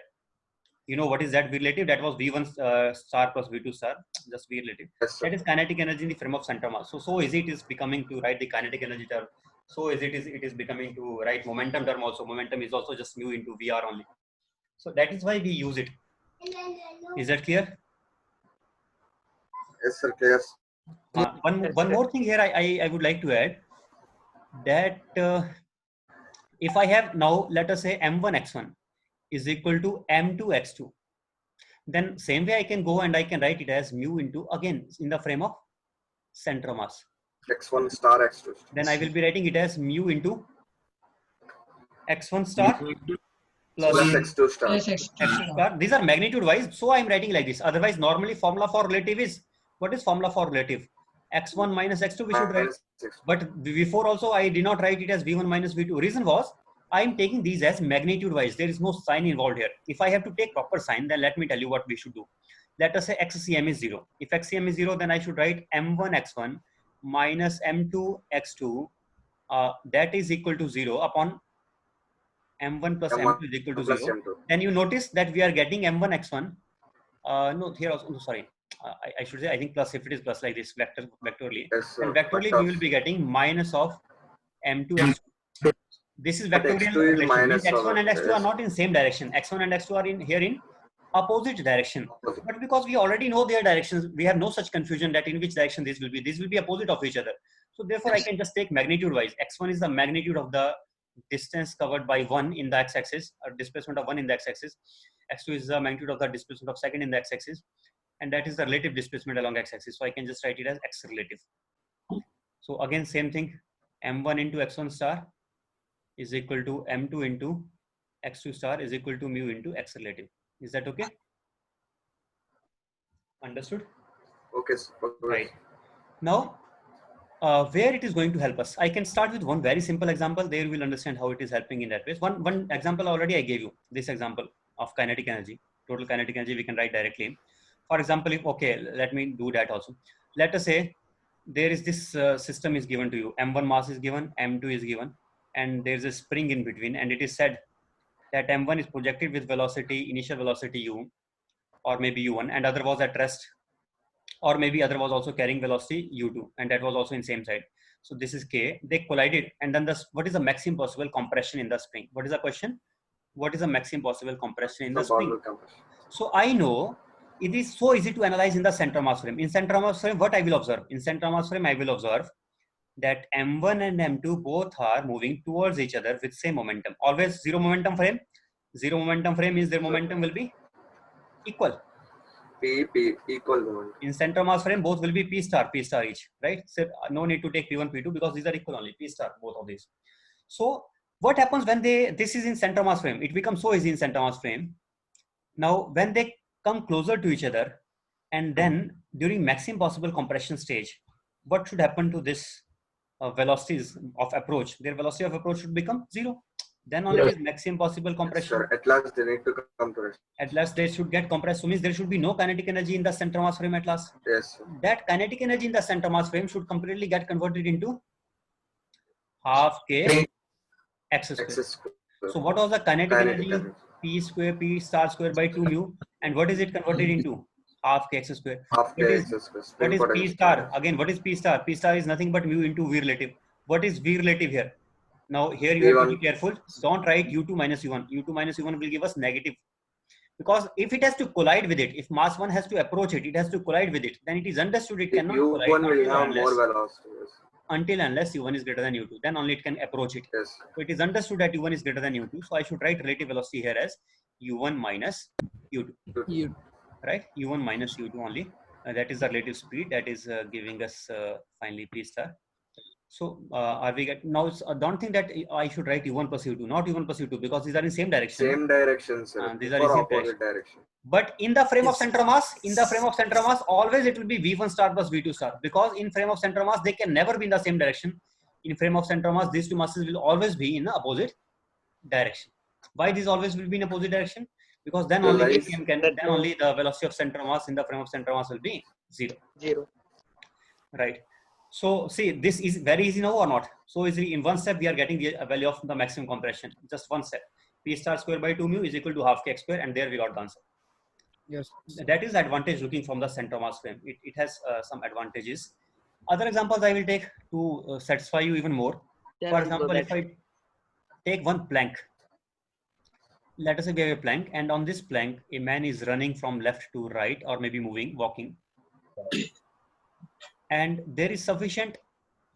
You know what is that V relative? That was V1 star plus V2 star, just V relative.
Yes, sir.
That is kinetic energy in the frame of center mass. So easy it is becoming to write the kinetic energy term. So easy it is becoming to write momentum term also. Momentum is also just mu into VR only. So that is why we use it. Is that clear?
Yes, sir. Clear.
One more thing here I would like to add that if I have now, let us say m1 x1 is equal to m2 x2, then same way I can go and I can write it as mu into, again in the frame of center mass.
X1 star X2.
Then I will be writing it as mu into x1 star plus
Plus X2 star.
x2 star. These are magnitude wise, so I am writing like this. Otherwise, normally formula for relative is, what is formula for relative? X1 minus x2 we should write.
Minus X2.
But before also I did not write it as V1 minus V2. Reason was I am taking these as magnitude wise. There is no sign involved here. If I have to take proper sign, then let me tell you what we should do. Let us say XCM is 0. If XCM is 0, then I should write M1 x1 minus M2 x2. That is equal to 0 upon M1 plus
M1
M2 is equal to
plus
0.
M2.
Then you notice that we are getting M1 x1. No, here also, no, sorry. I should say, I think plus, if it is plus like this, vectorly.
Yes, sir.
And vectorly
But
we will be getting minus of M2 x2. This is
But
vectorial
X2 is
relation.
minus
Means X1
of-
and X2 are
yes.
not in same direction. X1 and X2 are in here in opposite direction.
Opposite.
But because we already know their directions, we have no such confusion that in which direction this will be. This will be opposite of each other. So therefore, I can just take magnitude wise. X1 is the magnitude of the distance covered by 1 in the x-axis, or displacement of 1 in the x-axis. X2 is the magnitude of the displacement of second in the x-axis, and that is the relative displacement along x-axis. So I can just write it as x relative. So again, same thing. M1 into x1 star is equal to M2 into x2 star is equal to mu into x relative. Is that okay? Understood?
Okay, sir. Okay.
Right. Now, where it is going to help us, I can start with one very simple example. There you will understand how it is helping in that way. One example already I gave you, this example of kinetic energy, total kinetic energy we can write directly. For example, if, okay, let me do that also. Let us say there is this system is given to you. M1 mass is given, M2 is given, and there's a spring in between, and it is said that M1 is projected with velocity, initial velocity u, or maybe u1, and other was at rest, or maybe other was also carrying velocity u2, and that was also in same side. So this is K. They collided, and then what is the maximum possible compression in the spring? What is the question? What is the maximum possible compression in the spring?
Possible compression.
So I know it is so easy to analyze in the center mass frame. In center mass frame, what I will observe? In center mass frame, I will observe that M1 and M2 both are moving towards each other with same momentum. Always zero momentum frame. Zero momentum frame means their momentum will be equal.
P equal moment.
In center mass frame, both will be P star each, right? So no need to take P1, P2 because these are equal only. P star, both of these. So what happens when this is in center mass frame? It becomes so easy in center mass frame. Now, when they come closer to each other, and then during maximum possible compression stage, what should happen to this velocities of approach? Their velocity of approach should become 0. Then only it is maximum possible compression.
Sir, at last they need to come to rest.
At last they should get compressed. So means there should be no kinetic energy in the center mass frame at last.
Yes, sir.
That kinetic energy in the center mass frame should completely get converted into half k x square.
X square.
So what was the kinetic
Kinetic
energy?
energy.
P square P star square by 2 mu. And what is it converted into? Half k x square.
Half
What
K
is-
X square.
What
Spin
is P
potential.
star? Again, what is P star? P star is nothing but mu into V relative. What is V relative here? Now here you have to be
V1.
careful. Don't write U2 minus U1. U2 minus U1 will give us negative. Because if it has to collide with it, if mass 1 has to approach it, it has to collide with it, then it is understood it cannot collide
U1 will
until
have
unless,
more velocity. Yes.
until unless U1 is greater than U2. Then only it can approach it.
Yes.
So it is understood that U1 is greater than U2. So I should write relative velocity here as U1 minus U2.
You
Right? U1 minus U2 only. That is the relative speed that is giving us finally P star. So are we get now? Don't think that I should write U1 plus U2, not U1 plus U2, because these are in same direction.
Same direction, sir.
These are
For
the same
opposite direction.
But in the frame of center mass, always it will be V1 star plus V2 star, because in frame of center mass they can never be in the same direction. In frame of center mass, these two masses will always be in the opposite direction. Why these always will be in opposite direction? Because then only
Right.
then only the velocity of center mass in the frame of center mass will be 0.
0.
Right. So see, this is very easy now or not? So easily in one step we are getting the value of the maximum compression. Just one step. P star square by 2 mu is equal to half k x square, and there we got the answer.
yes.
That is the advantage looking from the center mass frame. It has some advantages. Other examples I will take to satisfy you even more. For example, if I take one plank, let us say we have a plank, and on this plank a man is running from left to right, or maybe moving, walking, and there is sufficient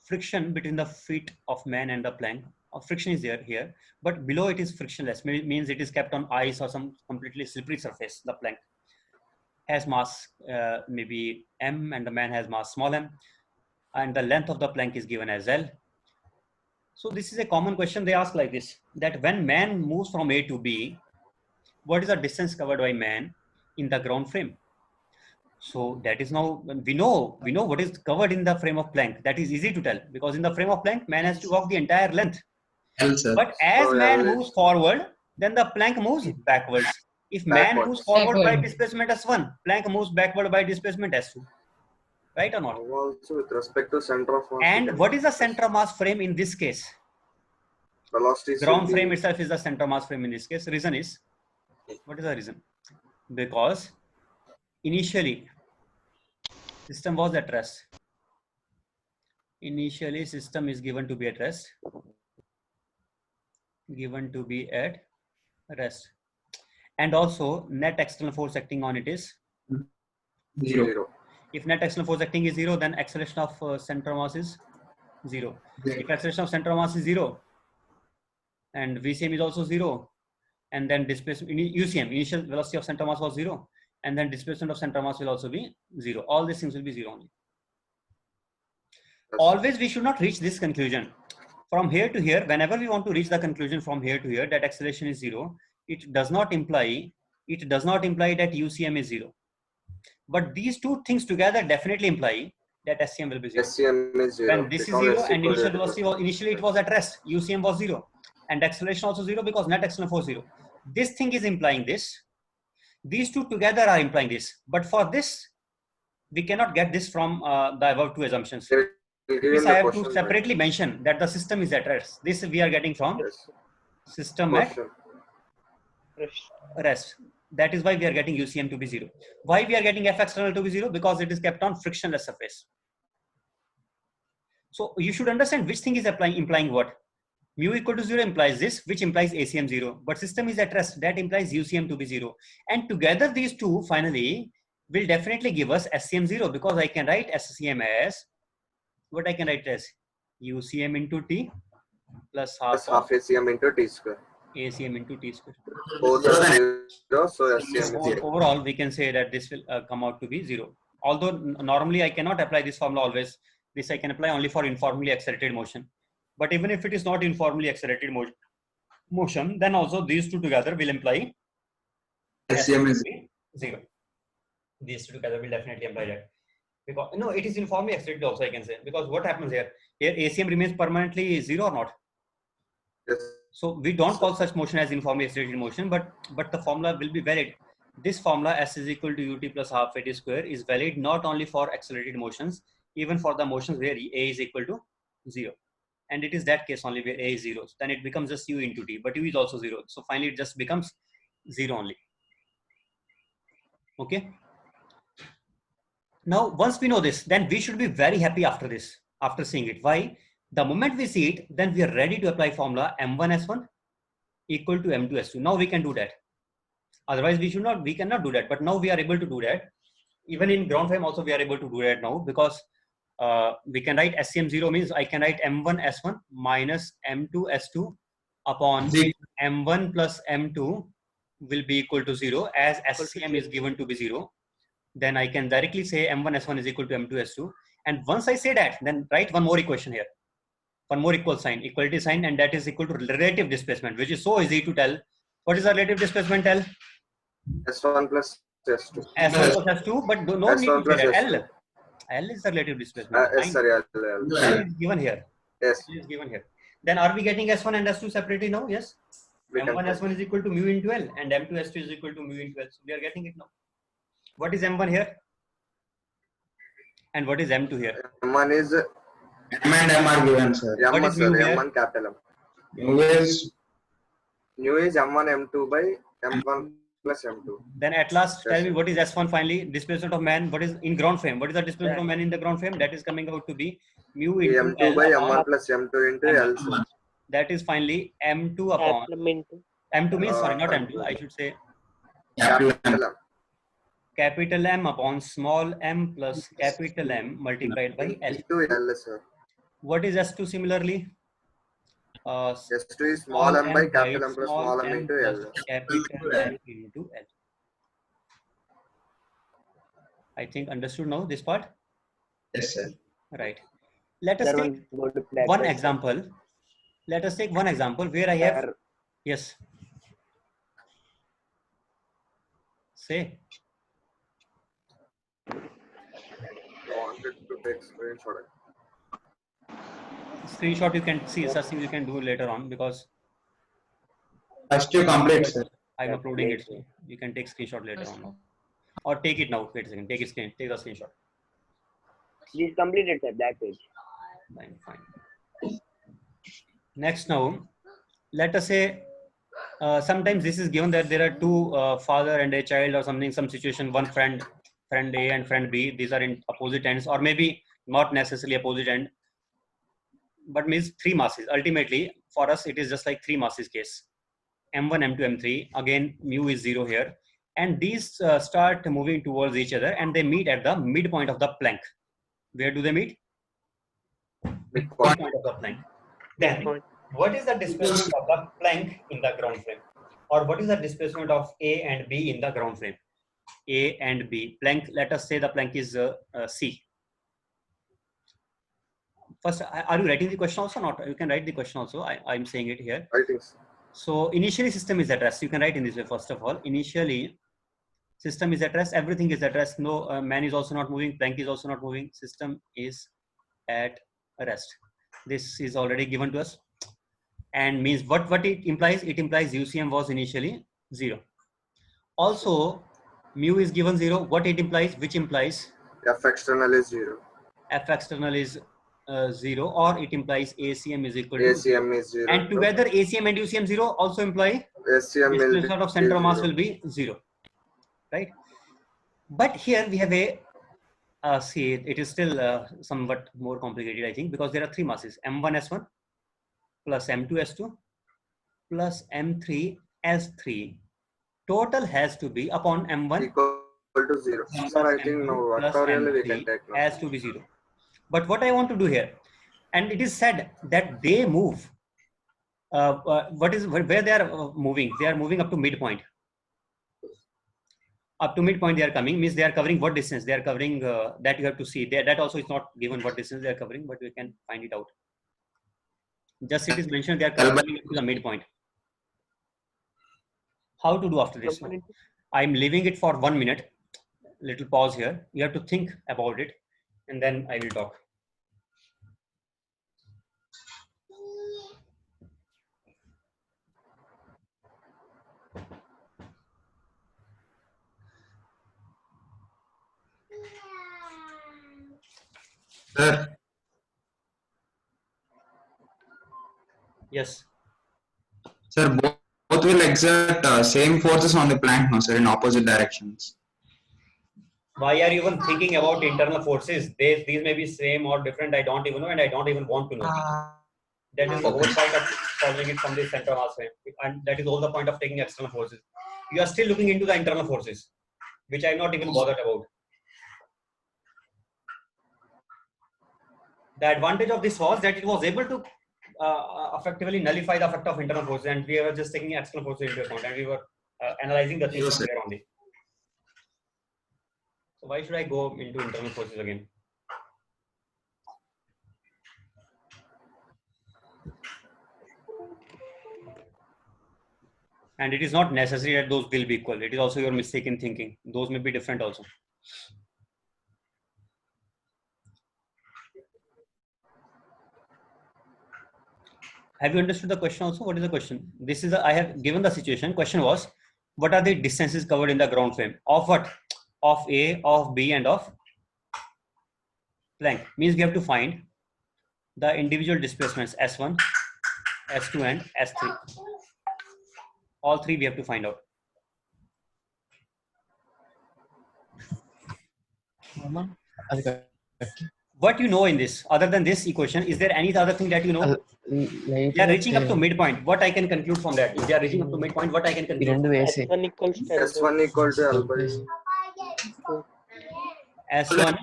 friction between the feet of man and the plank. Friction is there here, but below it is frictionless, means it is kept on ice or some completely slippery surface. The plank has mass maybe m, and the man has mass small m, and the length of the plank is given as L. So this is a common question they ask like this, that when man moves from A to B, what is the distance covered by man in the ground frame? So that is now, we know what is covered in the frame of plank. That is easy to tell, because in the frame of plank, man has to walk the entire length.
L, sir.
But as
Oh, yeah,
man
yes.
moves forward, then the plank moves backwards. If man
Backwards.
moves forward by
Backward.
displacement S1, plank moves backward by displacement S2. Right or not?
Also with respect to center of mass.
And what is the center of mass frame in this case?
velocity?
Ground frame itself is the center of mass frame in this case. Reason is, what is the reason? Because initially system was at rest. Initially system is given to be at rest. Given to be at rest. And also net external force acting on it is
0.
if net external force acting is 0, then acceleration of center of mass is 0. If acceleration of center of mass is 0 and VCM is also 0, and then displacement UCM, initial velocity of center of mass was 0, and then displacement of center of mass will also be 0. All these things will be 0 only. Always we should not reach this conclusion. From here to here, whenever we want to reach the conclusion from here to here that acceleration is 0, it does not imply that UCM is 0. But these two things together definitely imply that SCM will be 0.
SCM is 0.
When this is
because
0
S
and
equal
initial
to-
velocity was, initially it was at rest, UCM was 0, and acceleration also 0 because net external force 0. This thing is implying this. These two together are implying this. But for this, we cannot get this from the above two assumptions.
They will give
This
in
I
the
have
question,
to
right?
separately mention that the system is at rest. This we are getting from
Yes.
system at
Question.
rest. That is why we are getting UCM to be 0. Why we are getting F external to be 0? Because it is kept on frictionless surface. So you should understand which thing is implying what. Mu equal to 0 implies this, which implies ACM 0. But system is at rest, that implies UCM to be 0. And together these two finally will definitely give us SCM 0, because I can write SCM as, what I can write as UCM into T plus half
Plus half
of
ACM into T square.
ACM into T square.
Both are 0, so SCM is 0.
Overall, we can say that this will come out to be 0. Although normally I cannot apply this formula always. This I can apply only for informally accelerated motion. But even if it is not informally accelerated motion, then also these two together will imply
SCM is
0. These two together will definitely imply that. Because no, it is uniformly accelerated also, I can say, because what happens here? Here ACM remains permanently 0 or not?
Yes.
So we don't call such motion as uniformly accelerated motion, but the formula will be valid. This formula S is equal to ut plus half at square is valid not only for accelerated motions, even for the motions where A is equal to 0. And it is that case only where A is 0. Then it becomes just U into T, but U is also 0. So finally it just becomes 0 only. Okay. Now, once we know this, then we should be very happy after this, after seeing it. Why? The moment we see it, then we are ready to apply formula M1S1 equal to M2S2. Now we can do that. Otherwise, we cannot do that. But now we are able to do that. Even in ground frame also we are able to do that now, because we can write SCM0 means I can write M1S1 minus M2S2 upon M1 plus M2 will be equal to 0, as SCM is given to be 0. Then I can directly say M1S1 is equal to M2S2. And once I say that, then write one more equation here. One more equality sign, and that is equal to relative displacement, which is so easy to tell. What is the relative displacement tell?
S1 plus S2.
S1 plus S2, but no need
S1
to say
plus
that.
S2.
L is the relative displacement.
Yes, sorry.
L is given here.
Yes.
L is given here. Then are we getting S1 and S2 separately now? Yes.
We can
M1 S1 is equal to mu into L, and M2 S2 is equal to mu into L. So we are getting it now. What is M1 here? And what is M2 here?
M1 is
M and M are given, sir.
What
M1,
is mu
sir.
here?
M1 capital M.
Mu is
Mu is M1 M2 by M1 plus M2.
Then at last,
Yes,
tell me
sir.
what is S1 finally? Displacement of man. What is in ground frame? What is the displacement of man in the ground frame? That is coming out to be mu into
M2
L
by
upon,
M1 plus M2 into L. Sir.
that is finally M2 upon, M2 means, sorry, not M2, I should say
capital M.
Capital M.
capital M upon small m plus capital M multiplied by L.
Into L, sir.
What is S2 similarly?
S2 is small m by capital M plus small m into
plus
L.
capital M into L. I think understood now this part?
Yes, sir.
Right. Let us take one example. Let us take one example where I have, yes. Say.
Wanted to take screenshot.
Screenshot you can see, such things you can do later on, because
First you complete, sir.
I'm uploading it, so you can take screenshot later on now. Or take it now. Wait a second. Take the screenshot.
Please complete it, sir, that page.
Fine. Next now, let us say sometimes this is given that there are two father and a child or something, some situation, one friend A and friend B. These are in opposite ends, or maybe not necessarily opposite end, but means three masses. Ultimately, for us, it is just like three masses case. M1, M2, M3. Again, mu is 0 here. And these start moving towards each other, and they meet at the midpoint of the plank. Where do they meet? Midpoint of the plank. Then, what is the displacement of the plank in the ground frame? Or what is the displacement of A and B in the ground frame? A and B. Plank, let us say the plank is C. First, are you writing the question also? Not. You can write the question also. I'm saying it here.
I think so.
So initially system is at rest. You can write in this way. First of all, initially system is at rest. Everything is at rest. No, man is also not moving. Plank is also not moving. System is at rest. This is already given to us, and means what it implies. It implies UCM was initially 0. Also, mu is given 0. What it implies? Which implies
F external is 0.
F external is 0, or it implies ACM is equal to
ACM is 0.
and together ACM and UCM 0 also imply
ACM will
displacement of center of mass will be 0, right? But here we have a see, it is still somewhat more complicated, I think, because there are three masses: M1S1 plus M2S2 plus M3S3. Total has to be upon M1
equal to 0. Sir, I think no,
plus
factorial we
M3
can take now.
has to be 0. But what I want to do here, and it is said that they move. Where they are moving? They are moving up to midpoint. Up to midpoint they are coming, means they are covering what distance? They are covering that you have to see. That also is not given what distance they are covering, but we can find it out. Just it is mentioned they are covering to the midpoint. How to do after this? I'm leaving it for 1 minute. Little pause here. You have to think about it, and then I will talk.
Sir,
Yes.
sir, both will exert same forces on the plank, no, sir, in opposite directions.
Why are you even thinking about internal forces? These may be same or different. I don't even know, and I don't even want to know. That is the whole point of solving it from the center of mass frame, and that is all the point of taking external forces. You are still looking into the internal forces, which I'm not even bothered about. The advantage of this was that it was able to effectively nullify the effect of internal forces, and we were just taking external forces into account, and we were analyzing the things
Yes,
from
sir.
there only. So why should I go into internal forces again? And it is not necessary that those will be equal. It is also your mistaken thinking. Those may be different also. Have you understood the question also? What is the question? This is I have given the situation. Question was, what are the distances covered in the ground frame? Of what? Of A, of B, and of Planck. Means we have to find the individual displacements S1, S2, and S3. All three we have to find out. What you know in this, other than this equation, is there any other thing that you know? They are reaching up to midpoint. What I can conclude from that? If they are reaching up to midpoint, what I can conclude?
S1 equals to
S1 equal to L by
S1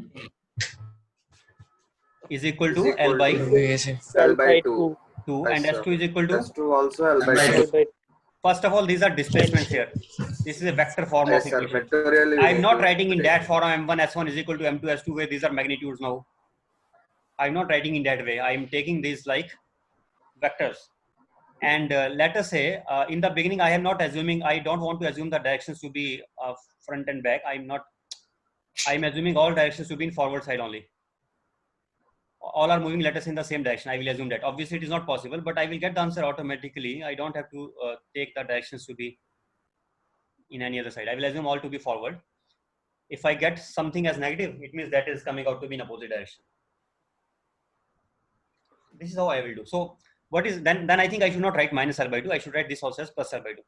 is equal
is
to
equal
L by
to L by 2.
2,
Yes,
and
sir.
S2 is equal to.
S2 also L by
L
2.
by
First of all, these are displacements here. This is a vector form
Yes,
of
sir.
equation.
Vectorially we
I'm
need
not
to
writing in
take.
that form M1 S1 is equal to M2 S2 where these are magnitudes now. I'm not writing in that way. I'm taking these like vectors. And let us say in the beginning, I am not assuming, I don't want to assume the directions to be front and back. I'm assuming all directions to be in forward side only. All are moving letters in the same direction. I will assume that. Obviously, it is not possible, but I will get the answer automatically. I don't have to take the directions to be in any other side. I will assume all to be forward. If I get something as negative, it means that is coming out to be in opposite direction. This is how I will do. So what is then I think I should not write minus L by 2. I should write this also as plus L by 2.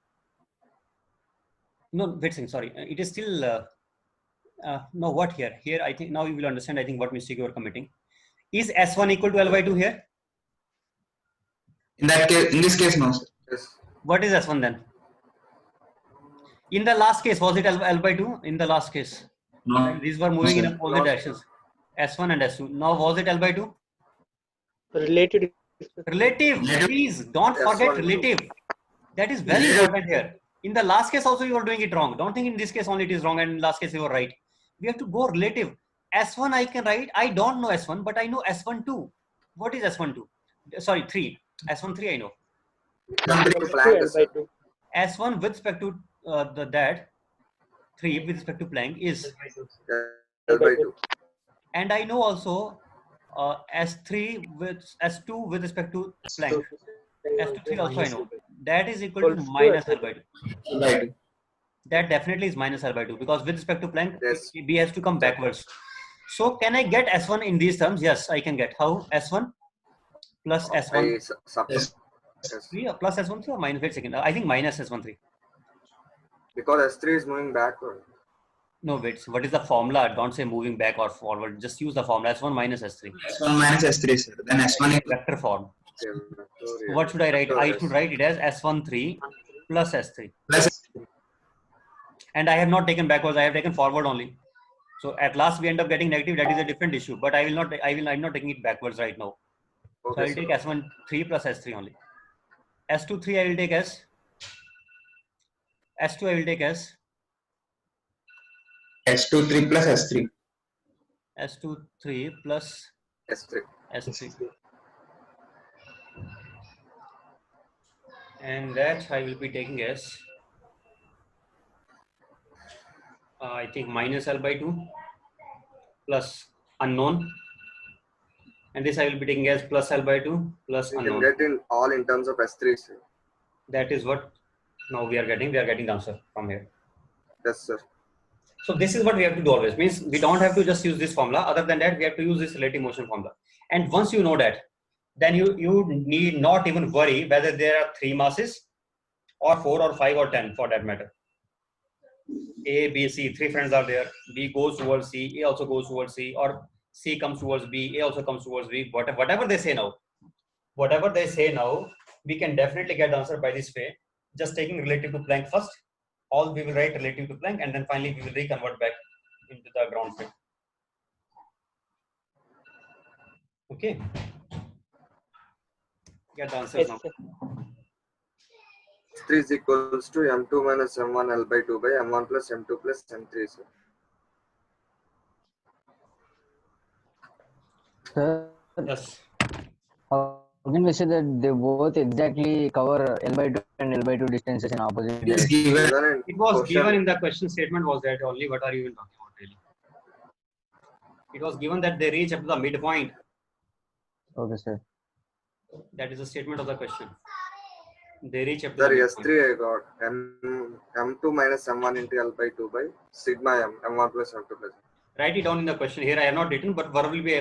No, wait, sorry. It is still no, what here? Here I think now you will understand. I think what mistake you are committing. Is S1 equal to L by 2 here?
in that case, in this case, no, sir.
Yes.
What is S1 then? In the last case, was it L by 2? In the last case,
No.
these were moving in
sir.
opposite directions. S1 and S2. Now was it L by 2?
related.
Relative. Please don't forget
S1
relative. That is very important here. In the last case also you are doing it wrong. Don't think in this case only it is wrong and in last case you are right. We have to go relative. S1 I can write. I don't know S1, but I know S1 2. What is S1 2? Sorry, 3. S1 3 I know.
L by 2.
S1 with respect to that 3 with respect to Planck is
L by 2.
and I know also S3 with S2 with respect to Planck. S2 3 also I know. That is equal to minus L by 2.
L by 2.
That definitely is minus L by 2 because with respect to Planck,
Yes.
B has to come backwards. So can I get S1 in these terms? Yes, I can get. How? S1 plus S1
Yes.
3 plus S1 3 or minus, wait a second. I think minus S1 3.
Because S3 is moving backward.
No, wait. So what is the formula? Don't say moving back or forward. Just use the formula S1 minus S3.
S1 minus S3, sir. Then S1 equal
Vector form.
Okay,
So what should I write? I should write it as S1 3 plus S3.
plus
And I have not taken backwards. I have taken forward only. So at last we end up getting negative. That is a different issue. But I'm not taking it backwards right now. So I will take S1 3 plus S3 only. S2 3 I will take as S2 I will take as
S2 3 plus S3.
S2 3 plus
S3.
S3. And that I will be taking as I think minus L by 2 plus unknown. And this I will be taking as plus L by 2 plus
You can
unknown.
get in all in terms of S3, sir.
That is what now we are getting. We are getting the answer from here.
Yes, sir.
So this is what we have to do always. Means we don't have to just use this formula. Other than that, we have to use this relative motion formula. And once you know that, then you need not even worry whether there are 3 masses or 4 or 5 or 10 for that matter. A, B, C, 3 friends are there. B goes towards C, A also goes towards C, or C comes towards B, A also comes towards B. Whatever they say now, we can definitely get the answer by this way. Just taking relative to Planck first. All we will write relative to Planck, and then finally we will reconvert back into the ground frame. Okay. Get the answers
Yes,
now.
sir.
S3 is equals to M2 minus M1 L by 2 by M1 plus M2 plus M3, sir.
Sir,
Yes.
how can we say that they both exactly cover L by 2 and L by 2 distances in opposite
It is
directions?
given.
Even in
It was
question,
given in the question statement was that only. What are you even talking about really? It was given that they reach up to the midpoint.
Okay, sir.
That is the statement of the question. They reach up to
sir,
the midpoint.
S3 I got M2 minus M1 into L by 2 by sigma M, M1 plus M2 plus.
Write it down in the question. Here I have not written, but verbally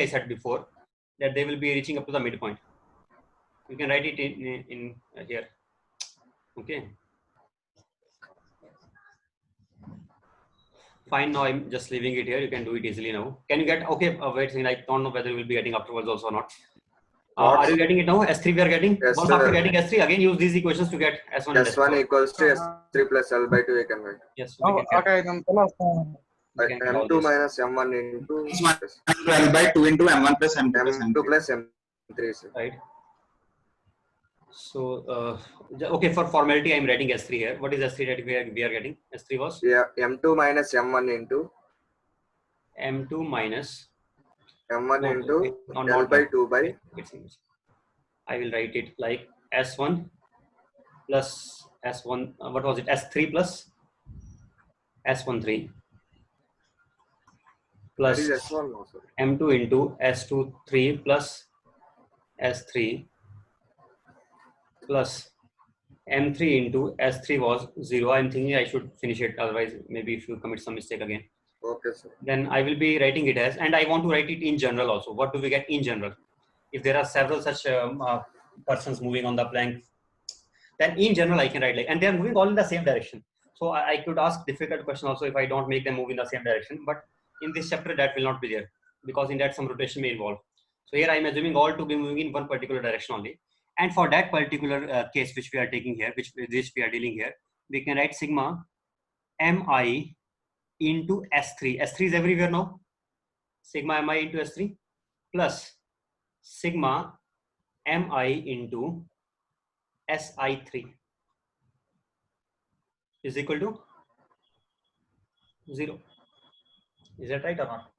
I said before that they will be reaching up to the midpoint. You can write it in here. Okay. Fine. Now I'm just leaving it here. You can do it easily now. Can you get? Okay. Wait a second. I don't know whether you will be getting afterwards also or not. Are you getting it now? S3 we are getting.
Yes,
Once
sir.
after getting S3, again use these equations to get S1 and
S1
S4.
equals to S3 plus L by 2 I can write.
Yes. We can get, we can get all
M2
this.
minus M1 into
This one 12 by 2 into M1 plus M2 plus
M2
M3.
plus M3, sir.
Right. So okay, for formality I'm writing S3 here. What is S3 that we are getting? S3 was
Yeah, M2 minus M1 into
M2 minus
M1
no,
into
okay, no,
L
not
by
that.
2 by
Okay, it seems. I will write it like S1 plus S1. What was it? S3 plus S13
that
plus
is S1 no, sir.
M2 into S23 plus S3 plus M3 into S3 was 0. I'm thinking I should finish it. Otherwise, maybe if you commit some mistake again,
Okay, sir.
then I will be writing it as, and I want to write it in general also. What do we get in general? If there are several such persons moving on the Planck, then in general I can write like, and they are moving all in the same direction. So I could ask difficult question also if I don't make them move in the same direction. But in this chapter that will not be there because in that some rotation may involve. So here I am assuming all to be moving in one particular direction only. And for that particular case which we are taking here, which we are dealing here, we can write sigma mi into S3. S3 is everywhere now. Sigma mi into S3 plus sigma mi into Si3 is equal to 0. Is that right or not?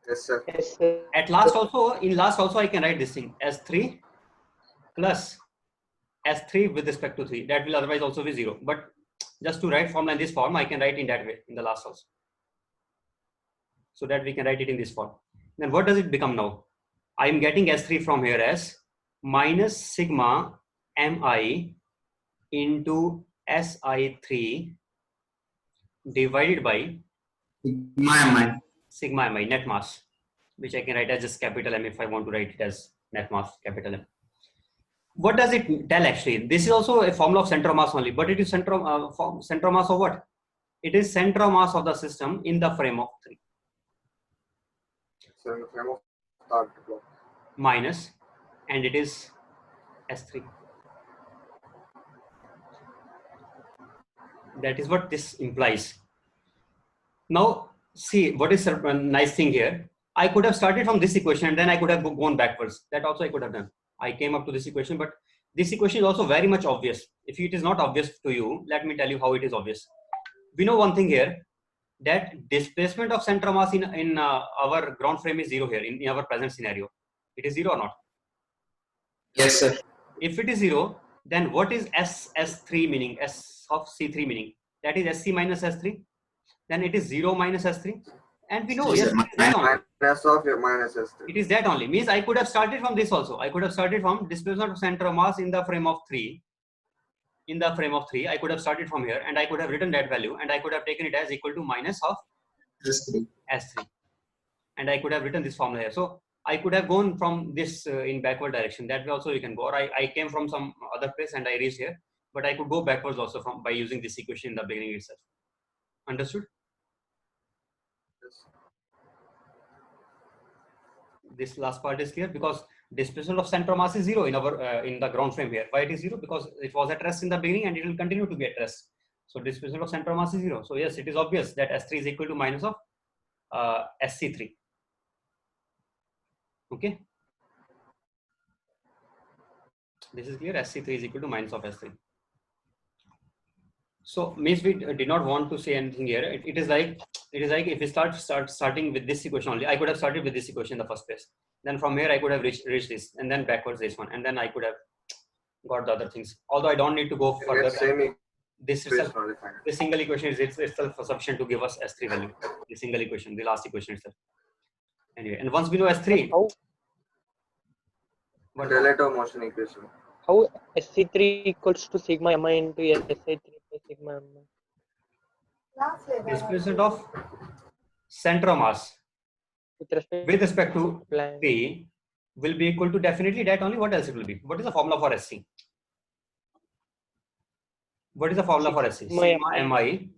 Yes, sir.
Yes, sir.
At last also, in last also I can write this thing S3 plus S3 with respect to 3. That will otherwise also be 0. But just to write formula in this form, I can write in that way in the last also. So that we can write it in this form. Then what does it become now? I am getting S3 from here as minus sigma mi into Si3 divided by sigma mi, net mass, which I can write as just capital M if I want to write it as net mass, capital M. What does it tell actually? This is also a formula of center of mass only, but it is center of mass of what? It is center of mass of the system in the frame of 3.
So in the frame of third block.
Minus, and it is S3. That is what this implies. Now, see what is a nice thing here. I could have started from this equation and then I could have gone backwards. That also I could have done. I came up to this equation, but this equation is also very much obvious. If it is not obvious to you, let me tell you how it is obvious. We know one thing here, that displacement of center of mass in our ground frame is 0 here in our present scenario. It is 0 or not?
Yes, sir.
If it is 0, then what is S3 meaning? S of C3 meaning? that is SC minus S3. Then it is 0 minus S3. And we know,
Yes,
yes,
sir.
it is that only.
Minus of minus S3.
It is that only. Means I could have started from this also. I could have started from displacement of center of mass in the frame of 3. In the frame of 3, I could have started from here and I could have written that value and I could have taken it as equal to minus of
S3.
S3. And I could have written this formula here. So I could have gone from this in backward direction. That way also you can go. Or I came from some other place and I reached here. But I could go backwards also from by using this equation in the beginning itself. Understood? This last part is clear because displacement of center of mass is 0 in our in the ground frame here. Why it is 0? Because it was at rest in the beginning and it will continue to be at rest. So displacement of center of mass is 0. So yes, it is obvious that S3 is equal to minus of SC3. Okay. This is clear. SC3 is equal to minus of S3. So means we did not want to say anything here. It is like if we starting with this equation only, I could have started with this equation in the first place. Then from here I could have reached this, and then backwards this one, and then I could have got the other things. Although I don't need to go further. This itself, this single equation is itself sufficient to give us S3 value. The single equation, the last equation itself. Anyway, and once we know S3,
How
relative motion equation.
how SC3 equals to sigma mi into SI3 plus sigma mi.
displacement of center of mass with respect to
plan.
P will be equal to definitely that only. What else it will be? What is the formula for SC? What is the formula for SC? Sigma mi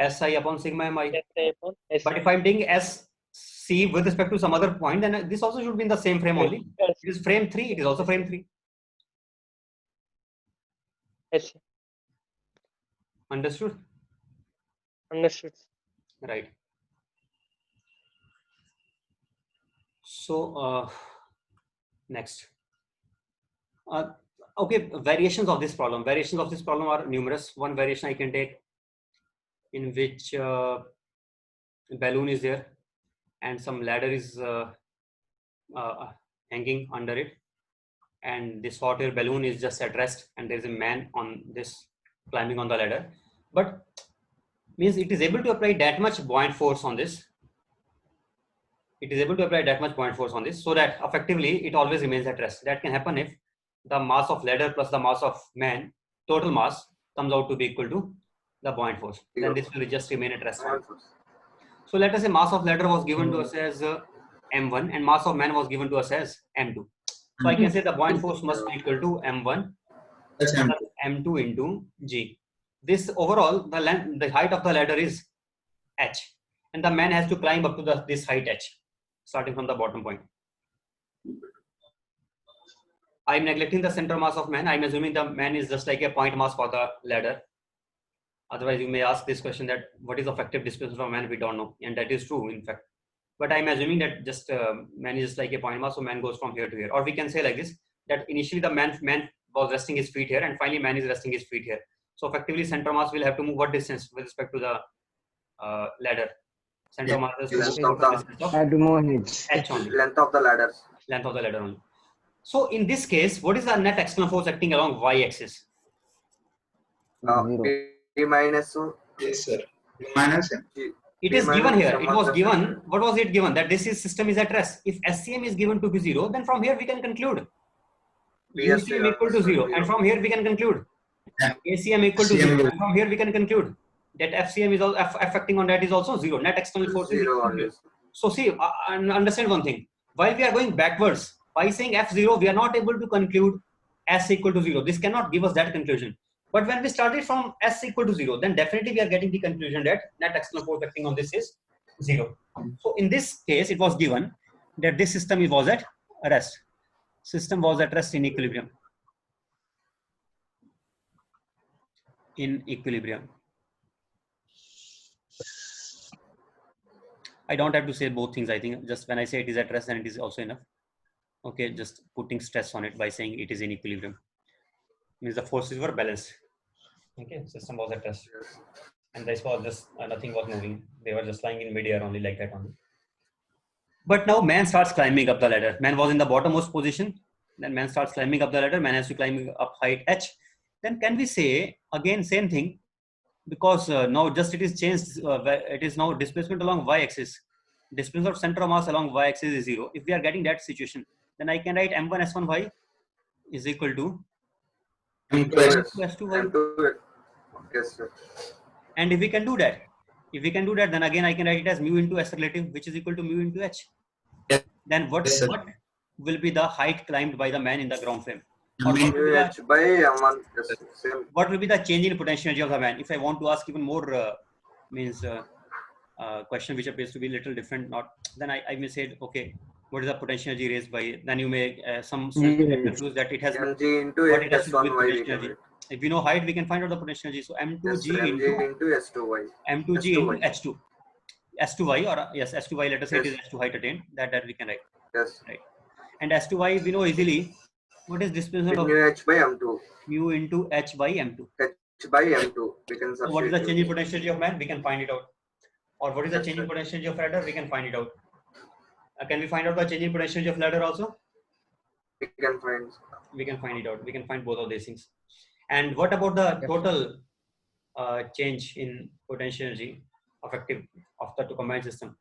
SI upon sigma mi.
SI upon SI.
But if I'm taking SC with respect to some other point, then this also should be in the same frame only.
Yes.
It is frame 3. It is also frame 3.
Yes.
Understood?
Understood.
Right. So next. Okay, variations of this problem. Variations of this problem are numerous. One variation I can take in which a balloon is there and some ladder is hanging under it, and this hot air balloon is just at rest and there is a man on this climbing on the ladder, but means it is able to apply that much buoyant force on this. It is able to apply that much buoyant force on this so that effectively it always remains at rest. That can happen if the mass of ladder plus the mass of man, total mass, comes out to be equal to the buoyant force. Then this will just remain at rest. So let us say mass of ladder was given to us as m1 and mass of man was given to us as m2. So I can say the buoyant force must be equal to m1 plus m2 into g. This overall, the height of the ladder is h, and the man has to climb up to this height h, starting from the bottom point. I'm neglecting the center mass of man. I'm assuming the man is just like a point mass for the ladder. Otherwise, you may ask this question that what is effective displacement of man? We don't know, and that is true in fact. But I'm assuming that just man is just like a point mass, so man goes from here to here. Or we can say like this, that initially the man was resting his feet here, and finally man is resting his feet here. So effectively, center mass will have to move what distance with respect to the ladder? Center mass is
Length of the
Add more heads.
h only.
length of the ladders.
Length of the ladder only. So in this case, what is the net external force acting along y-axis?
Zero.
P minus
Yes, sir. Minus M.
It is given here. It was given. What was it given? That this system is at rest. If SCM is given to be 0, then from here we can conclude UCM equal to 0, and from here we can conclude ACM equal to 0, and from here we can conclude that FCM is also affecting on that is also 0. Net external force is 0. So see, understand one thing. While we are going backwards by saying F0, we are not able to conclude S equal to 0. This cannot give us that conclusion. But when we started from S equal to 0, then definitely we are getting the conclusion that net external force acting on this is 0. So in this case, it was given that this system was at rest. System was at rest in equilibrium. In equilibrium. I don't have to say both things. I think just when I say it is at rest, then it is also enough. Okay, just putting stress on it by saying it is in equilibrium. Means the forces were balanced. Okay, system was at rest, and this was just nothing was moving. They were just lying in midair only, like that only. But now man starts climbing up the ladder. Man was in the bottommost position. Then man starts climbing up the ladder. Man has to climb up height h. Then can we say again same thing because now just it is changed. It is now displacement along y-axis. Displacement of center of mass along y-axis is 0. If we are getting that situation, then I can write m1 s1y is equal to
M2
M2
s2y.
M2 yes sir.
And if we can do that, then again I can write it as mu into s relative, which is equal to mu into h.
Yes.
Then what
Yes, sir.
will be the height climbed by the man in the ground frame? Or
M
what will be the,
H by M1 yes, same.
what will be the change in potential energy of the man? If I want to ask even more question which appears to be a little different, not then I may say, okay, what is the potential energy raised by? Then you may some students may conclude that it has
Mg into
what it has to do with
S1Y we
potential
can
energy.
write.
If we know height, we can find out the potential energy. So
Yes,
m2g
sir, Mg
into
into S2Y.
m2g
S2Y.
into h2 s2y, or yes, s2y, let us say it is
Yes.
h2 height attained, that we can write.
Yes.
Right. And s2y we know easily. What is displacement of
Mu H by M2.
mu into h by m2?
H by M2. We can
So what is the
substitute.
change in potential energy of man? We can find it out. Or what is the
Yes,
change in
sir.
potential energy of ladder? We can find it out. Can we find out the change in potential energy of ladder also?
We can find.
We can find it out. We can find both of these things. And what about the total change in potential energy effective of the two combined system?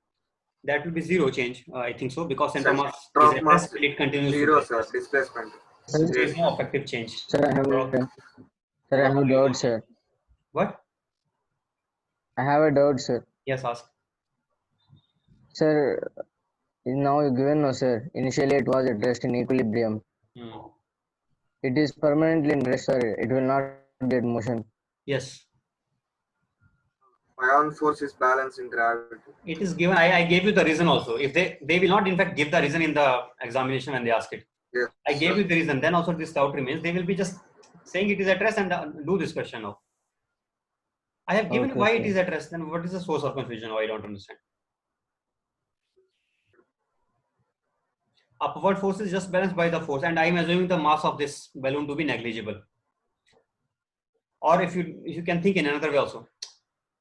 That will be zero change, I think so, because center mass
Center
is
of
at
mass
rest, it continues to
zero,
be at
sir.
rest.
Displacement.
There is no effective change.
Sir, I have a doubt, sir.
What?
I have a doubt, sir.
Yes, ask.
Sir, now given no, sir. Initially, it was at rest in equilibrium.
Hmm.
It is permanently in rest, sir. It will not get motion.
Yes,
Ion force is balanced in gravity.
it is given. I gave you the reason also. If they will not in fact give the reason in the examination when they ask it.
Yes.
I gave
sir.
you the reason. Then also this doubt remains. They will be just saying it is at rest and do this question now. I have given
Okay,
why
sir.
it is at rest. Then what is the source of confusion? I don't understand. Upward force is just balanced by the force, and I am assuming the mass of this balloon to be negligible. Or if you can think in another way also,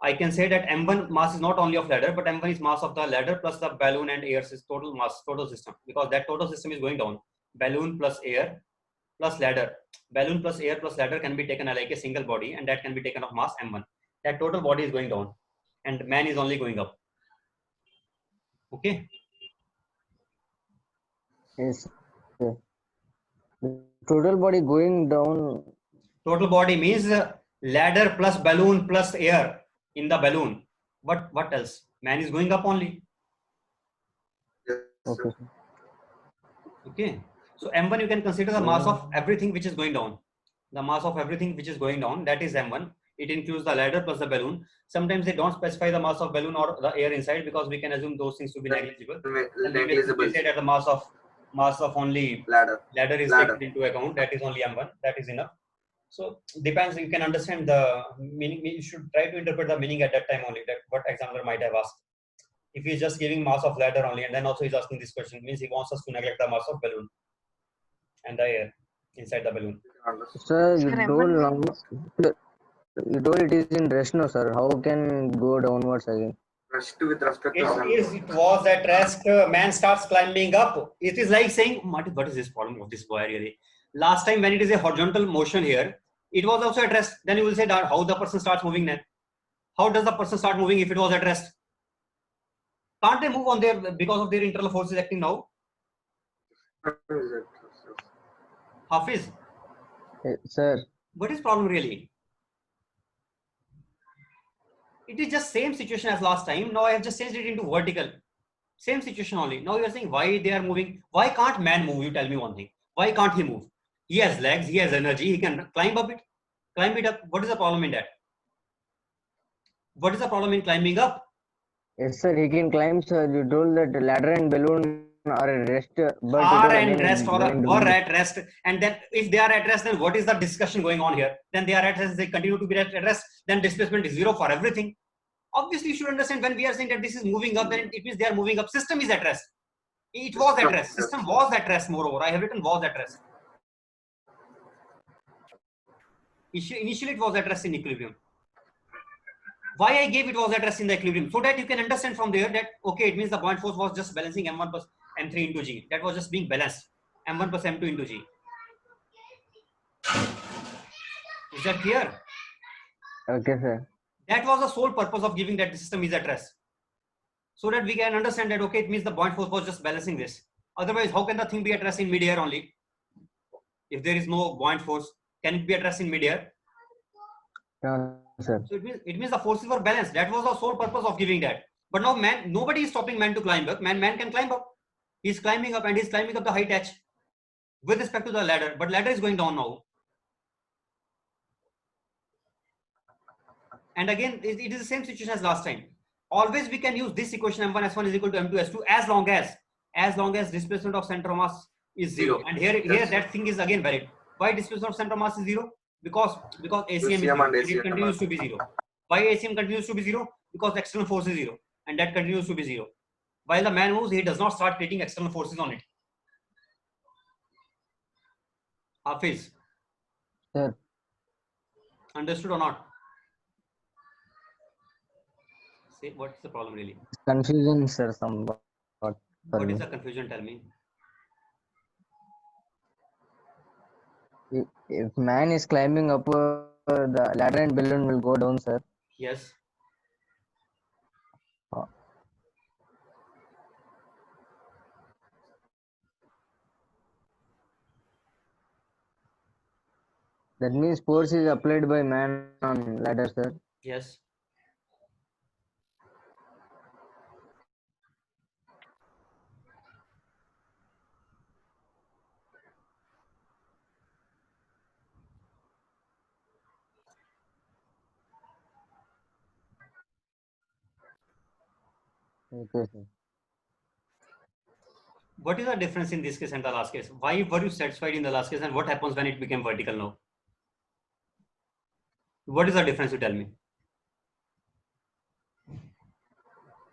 I can say that m1 mass is not only of ladder, but m1 is mass of the ladder plus the balloon and air total mass, total system, because that total system is going down. Balloon plus air plus ladder. Balloon plus air plus ladder can be taken like a single body, and that can be taken of mass m1. That total body is going down, and man is only going up. Okay.
Yes, sir. The total body going down.
Total body means ladder plus balloon plus air in the balloon. What else? Man is going up only.
Yes,
Okay,
sir.
sir.
Okay. So m1 you can consider the mass of everything which is going down. The mass of everything which is going down, that is m1. It includes the ladder plus the balloon. Sometimes they don't specify the mass of balloon or the air inside because we can assume those things to be negligible. And they may
Negligible
say that the mass of only
ladder.
ladder is
Ladder.
taken into account. That is only m1. That is enough. So depends. You can understand the meaning. You should try to interpret the meaning at that time only. That what examiner might have asked. If he's just giving mass of ladder only, and then also he's asking this question, means he wants us to neglect the mass of balloon and the air inside the balloon.
Sir, you
Sir,
told
M1
now. You told it is in rest, no, sir. How can go downwards again?
Rest with respect to sun.
It was at rest. Man starts climbing up. It is like saying, what is this problem of this boy really? Last time when it is a horizontal motion here, it was also at rest. Then you will say that how the person starts moving then. How does the person start moving if it was at rest? Can't they move on there because of their internal forces acting now? Hafiz,
Sir,
what is problem really? It is just same situation as last time. Now I have just changed it into vertical. Same situation only. Now you are saying why they are moving. Why can't man move? You tell me one thing. Why can't he move? He has legs. He has energy. He can climb up it. Climb it up. What is the problem in that? What is the problem in climbing up?
yes, sir, he can climb, sir. You told that ladder and balloon are at rest, but
Are
it
and
again
rest or
going
were
down.
at rest, and then if they are at rest, then what is the discussion going on here? Then they are at rest. They continue to be at rest. Then displacement is zero for everything. Obviously, you should understand when we are saying that this is moving up, then it means they are moving up. System is at rest. It was at rest. System was at rest. Moreover, I have written was at rest. Initially, it was at rest in equilibrium. Why I gave it was at rest in the equilibrium? So that you can understand from there that, okay, it means the buoyant force was just balancing m1 plus m3 into g. That was just being balanced. m1 plus m2 into g. Is that clear?
Okay, sir.
That was the sole purpose of giving that the system is at rest. So that we can understand that, okay, it means the buoyant force was just balancing this. Otherwise, how can the thing be at rest in mid-air only? If there is no buoyant force, can it be at rest in mid-air?
No, sir.
So it means the forces were balanced. That was the sole purpose of giving that. But now nobody is stopping man to climb up. Man can climb up. He's climbing up and he's climbing up the height h with respect to the ladder. But ladder is going down now. And again, it is the same situation as last time. Always we can use this equation m1 s1 is equal to m2 s2 as long as displacement of center of mass is zero. And here that thing is again valid. Why displacement of center of mass is zero? Because ACM is zero and it continues to be zero. Why ACM continues to be zero? Because the external force is zero and that continues to be zero. While the man moves, he does not start creating external forces on it. Hafiz,
Sir,
understood or not? Say, what's the problem really?
confusion, sir, somewhat. for
What
me.
is the confusion? Tell me.
If man is climbing up, the ladder and balloon will go down, sir.
Yes.
That means force is applied by man on ladder, sir.
Yes.
Okay, sir.
What is the difference in this case and the last case? Why were you satisfied in the last case and what happens when it became vertical now? What is the difference, you tell me?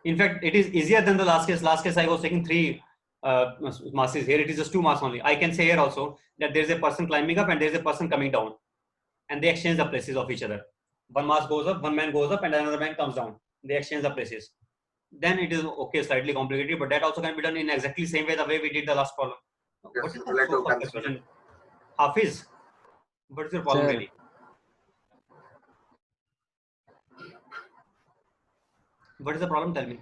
In fact, it is easier than the last case. Last case I was taking 3 masses. Here it is just 2 mass only. I can say here also that there is a person climbing up and there is a person coming down and they exchange the places of each other. One mass goes up, one man goes up and another man comes down. They exchange the places. Then it is okay, slightly complicated, but that also can be done in exactly the same way the way we did the last problem.
Yes,
What is the
relative
source of
constraint.
confusion? Hafiz, what is your problem
Sir.
really? What is the problem? Tell me.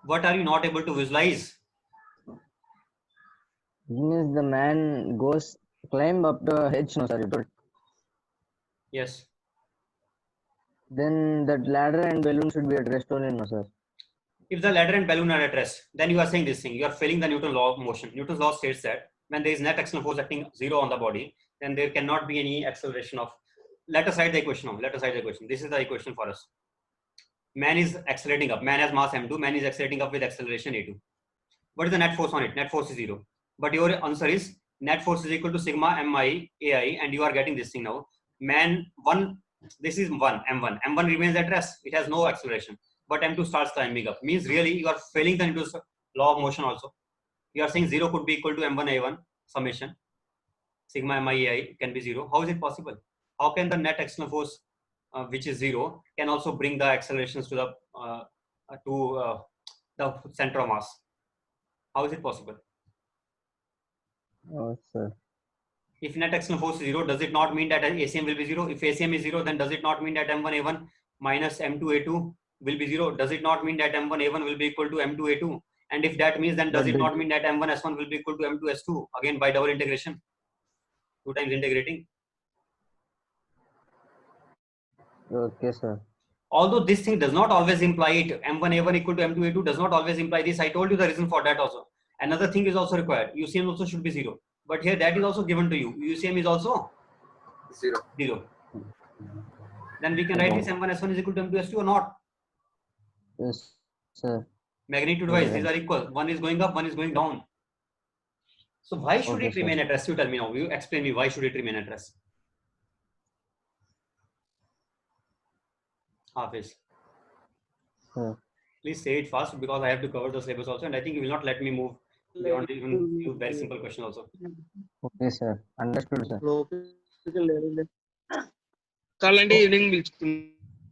What are you not able to visualize?
Means the man goes climb up the hedge, no, sir. You told.
Yes.
Then that ladder and balloon should be at rest only, no, sir.
If the ladder and balloon are at rest, then you are saying this thing. You are failing the Newton's law of motion. Newton's law states that when there is net external force acting zero on the body, then there cannot be any acceleration of. Let us write the equation now. Let us write the equation. This is the equation for us. Man is accelerating up. Man has mass m2. Man is accelerating up with acceleration a2. What is the net force on it? Net force is zero. But your answer is net force is equal to sigma mi ai, and you are getting this thing now. Man 1. This is 1 m1. M1 remains at rest. It has no acceleration. But m2 starts climbing up. Means really you are failing the Newton's law of motion also. You are saying 0 could be equal to m1 a1 summation. Sigma mi ai can be 0. How is it possible? How can the net external force, which is 0, can also bring the accelerations to the center of mass? How is it possible?
Oh, sir.
If net external force is 0, does it not mean that ACM will be 0? If ACM is 0, then does it not mean that m1 a1 minus m2 a2 will be 0? Does it not mean that m1 a1 will be equal to m2 a2? And if that means, then does it not mean that m1 s1 will be equal to m2 s2? Again, by double integration, 2 times integrating.
Okay, sir.
Although this thing does not always imply it, m1 a1 equal to m2 a2 does not always imply this. I told you the reason for that also. Another thing is also required. UCM also should be 0. But here that is also given to you. UCM is also 0. Then we can write this m1 s1 is equal to m2 s2 or not.
Yes, sir.
Magnitude wise, these are equal. One is going up, one is going down. So why should it remain at rest? You tell me now. You explain me why should it remain at rest? Hafiz. Please say it fast because I have to cover the syllabus also, and I think you will not let me move beyond even few very simple question also.
Okay, sir. Understood, sir.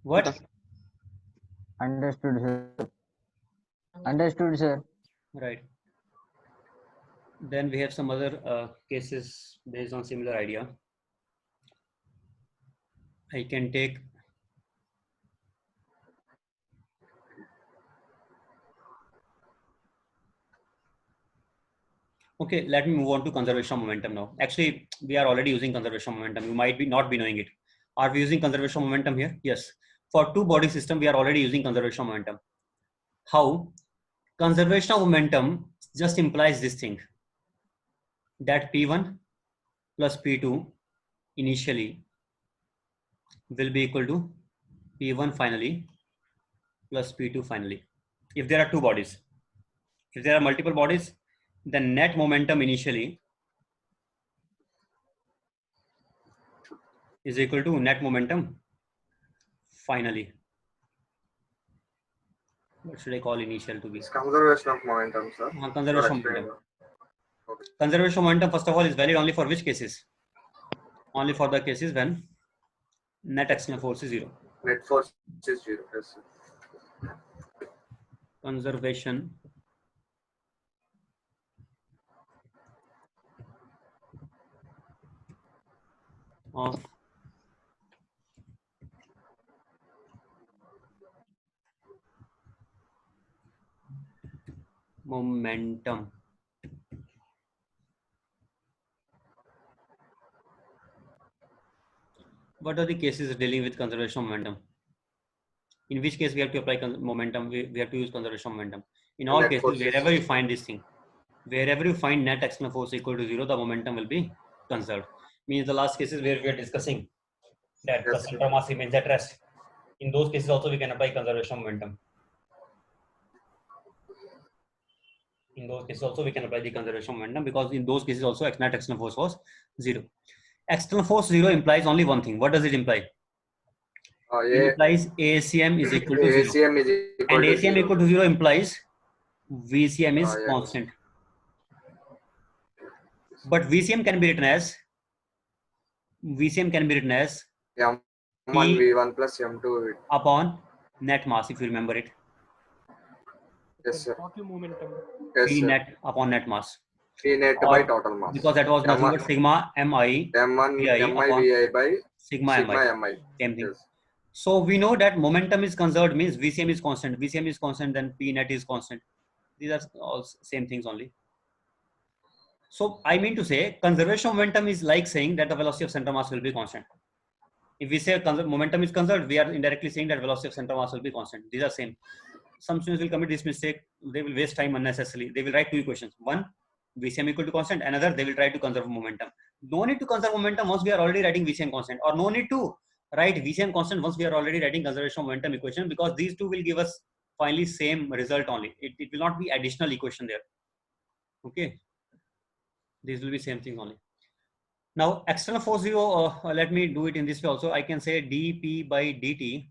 What?
Understood, sir. Understood, sir.
Right. Then we have some other cases based on similar idea. I can take okay, let me move on to conservation of momentum now. Actually, we are already using conservation of momentum. You might be not be knowing it. Are we using conservation of momentum here? Yes. For two body system, we are already using conservation of momentum. How? Conservation of momentum just implies this thing, that P1 plus P2 initially will be equal to P1 finally plus P2 finally. If there are two bodies, if there are multiple bodies, the net momentum initially is equal to net momentum finally. What should I call initial to be?
It's conservation of momentum, sir.
Conservation of
Explain
momentum.
that. Okay.
Conservation of momentum, first of all, is valid only for which cases? Only for the cases when net external force is 0.
Net force is 0. Yes, sir.
Conservation of momentum. What are the cases dealing with conservation of momentum? In which case we have to apply momentum, we have to use conservation of momentum. In all
Net
cases,
force is
wherever you
0.
find this thing, wherever you find net external force equal to 0, the momentum will be conserved. Means the last cases where we are discussing that the
Yes, sir.
center of mass remains at rest. In those cases also we can apply conservation of momentum. In those cases also we can apply the conservation of momentum, because in those cases also net external force was 0. External force 0 implies only one thing. What does it imply? It implies ACM is equal to 0.
ACM is equal
And
to
ACM
0.
equal to 0 implies VCM is
Yes.
constant. But VCM can be written as
M1
P
V1 plus M2
upon net mass, if you remember it.
Yes, sir.
Total momentum.
Yes,
P
sir.
net upon net mass.
P net
Or
by total mass.
because that was nothing but sigma mi
M1
VI
MI
upon
VI by
sigma mi.
MI.
Same thing.
Yes.
So we know that momentum is conserved means VCM is constant. VCM is constant, then P net is constant. These are all same things only. So I mean to say, conservation of momentum is like saying that the velocity of center mass will be constant. If we say momentum is conserved, we are indirectly saying that velocity of center mass will be constant. These are same. Some students will commit this mistake. They will waste time unnecessarily. They will write two equations. One, VCM equal to constant. Another, they will try to conserve momentum. No need to conserve momentum once we are already writing VCM constant, or no need to write VCM constant once we are already writing conservation of momentum equation, because these two will give us finally same result only. It will not be additional equation there. Okay. These will be same thing only. Now, external force 0, let me do it in this way also. I can say dP by dt,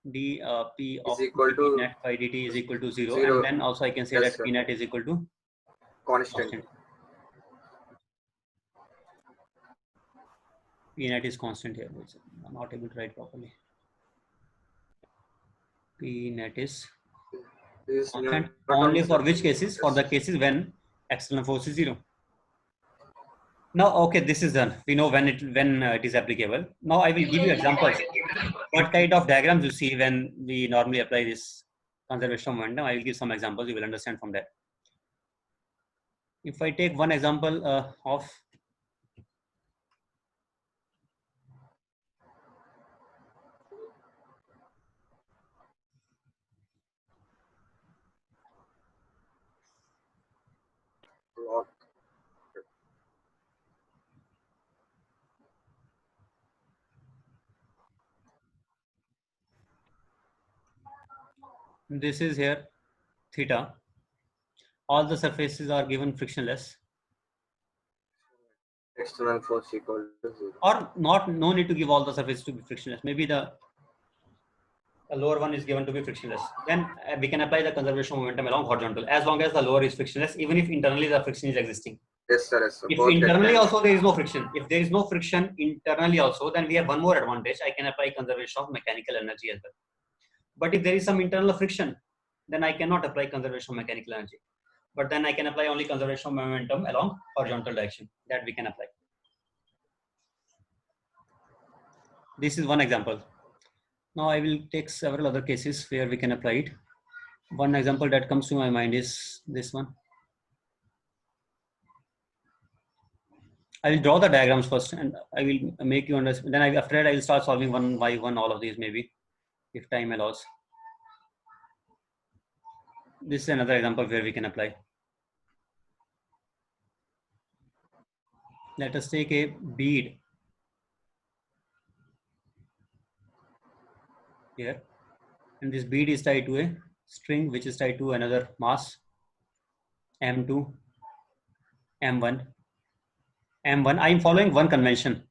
dP of
equal
dP
to
net by dt is equal to 0.
0.
And then also I can say
Yes,
that
sir.
P net is equal to
Constant.
constant. P net is constant here. I'm not able to write properly. P net is
Is
constant
not
only
constant.
for which cases? For the cases when external force is 0. Now, okay, this is done. We know when it is applicable. Now I will give you examples. What kind of diagrams you see when we normally apply this conservation of momentum? I will give some examples. You will understand from that. If I take one example of
Lot.
this is here theta. All the surfaces are given frictionless,
External force equal to 0.
or not. No need to give all the surfaces to be frictionless. Maybe the lower one is given to be frictionless. Then we can apply the conservation of momentum along horizontal, as long as the lower is frictionless, even if internally the friction is existing.
Yes, sir. Yes, sir.
If
Both
internally
rectangles.
also there is no friction, if there is no friction internally also, then we have one more advantage. I can apply conservation of mechanical energy as well. But if there is some internal friction, then I cannot apply conservation of mechanical energy. but then I can apply only conservation of momentum along horizontal direction. That we can apply. This is one example. Now I will take several other cases where we can apply it. One example that comes to my mind is this one. I will draw the diagrams first and I will make you understand. Then after that I will start solving one by one all of these, maybe, if time allows. This is another example where we can apply. Let us take a bead here, and this bead is tied to a string which is tied to another mass M2, M1. I am following one convention,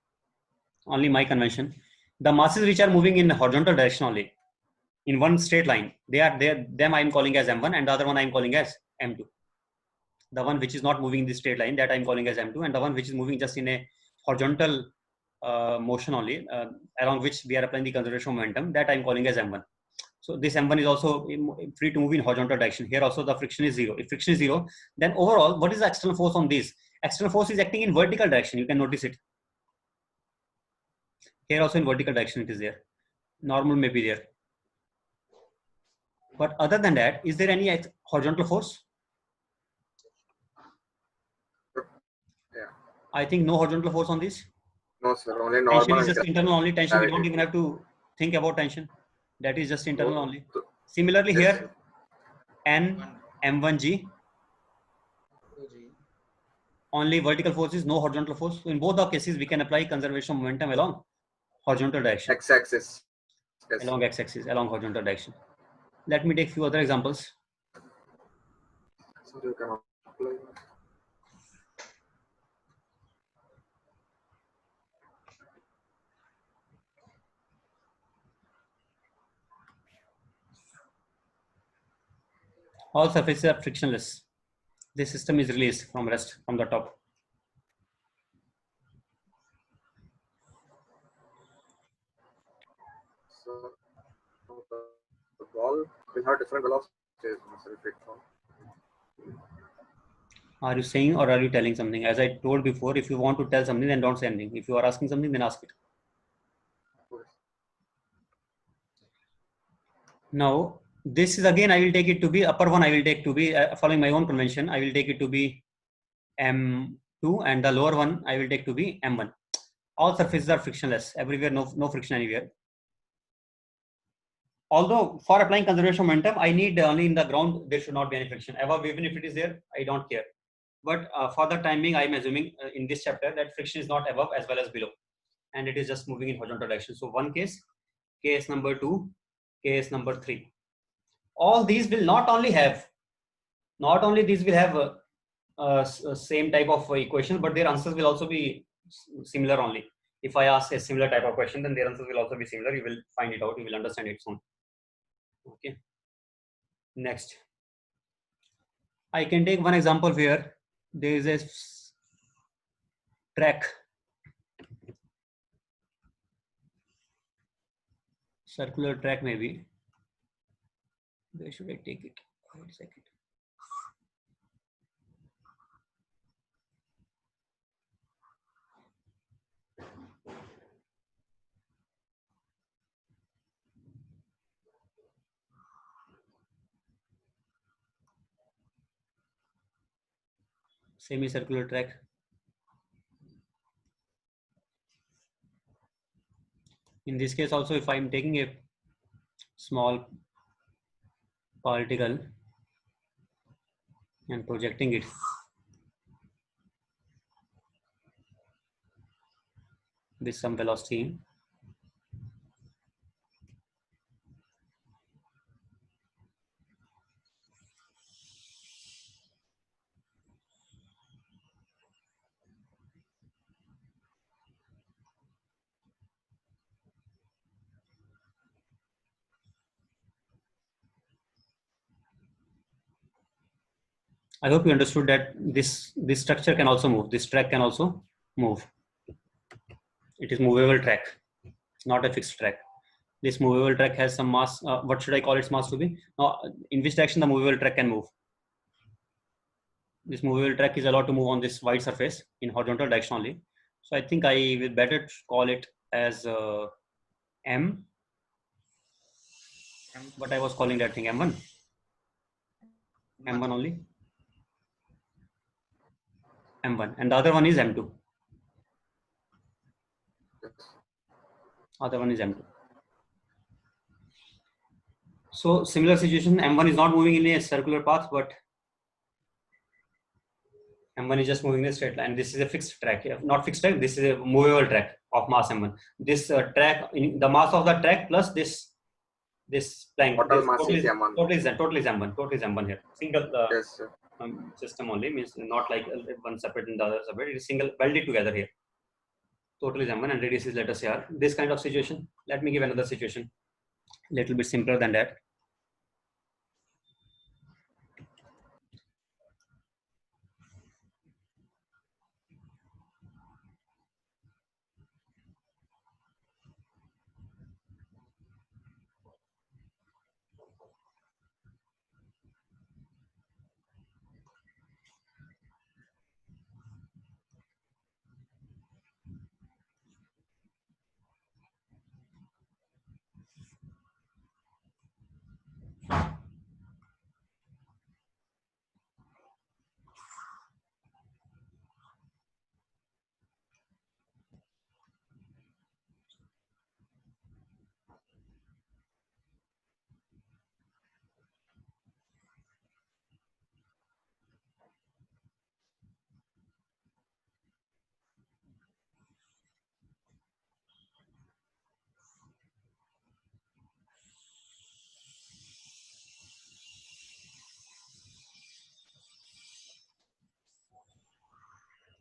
only my convention. The masses which are moving in horizontal direction only, in one straight line, them I am calling as M1, and the other one I am calling as M2. The one which is not moving in the straight line, that I am calling as M2, and the one which is moving just in a horizontal motion only, along which we are applying the conservation of momentum, that I am calling as M1. So this M1 is also free to move in horizontal direction. Here also the friction is zero. If friction is zero, then overall, what is the external force on these? External force is acting in vertical direction. You can notice it. Here also in vertical direction it is there. Normal may be there. But other than that, is there any horizontal force?
Yeah.
I think no horizontal force on this.
No, sir. Only
Tension
normal.
is just internal only. Tension, we don't
gravity.
even have to think about tension. That is just internal only.
So-
Similarly
Yes,
here,
sir.
N, M1G, only vertical forces, no horizontal force. So in both the cases, we can apply conservation of momentum along horizontal direction,
X-axis. Yes.
along x-axis, along horizontal direction. Let me take few other examples.
So you can apply.
All surfaces are frictionless. This system is released from rest from the top.
So the ball will have different velocities, sir, if it falls.
Are you saying or are you telling something? As I told before, if you want to tell something, then don't say anything. If you are asking something, then ask it. Now, this is again, I will take it to be upper one. I will take to be following my own convention. I will take it to be M2, and the lower one I will take to be M1. All surfaces are frictionless everywhere, no friction anywhere. Although for applying conservation of momentum, I need only in the ground there should not be any friction. Above, even if it is there, I don't care. But for the time being, I am assuming in this chapter that friction is not above as well as below, and it is just moving in horizontal direction. So one case number 2, case number 3. All these will not only these will have same type of equation, but their answers will also be similar only. If I ask a similar type of question, then their answers will also be similar. You will find it out. You will understand it soon. Okay. Next, I can take one example where there is a track, circular track maybe. Where should I take it? Wait a second. Semicircular track. In this case also, if I am taking a small particle and projecting it with some velocity, I hope you understood that this structure can also move. This track can also move. It is movable track, not a fixed track. This movable track has some mass. What should I call its mass to be? Now, in which direction the movable track can move? this movable track is allowed to move on this wide surface in horizontal direction only. So I think I will better call it as M. But I was calling that thing M1. M1 only. M1, and the other one is M2. Other one is M2. So similar situation, M1 is not moving in a circular path, but M1 is just moving in a straight line. This is a fixed track, not fixed track. This is a movable track of mass M1. This track, the mass of the track plus this plank.
Total
This
mass
total
is M1.
Total is M1. Total is M1 here. Single
Yes, sir.
system only, means not like one separate and the other separate. It is single welded together here. Total is M1 and radius is, let us say, R. This kind of situation. Let me give another situation, little bit simpler than that.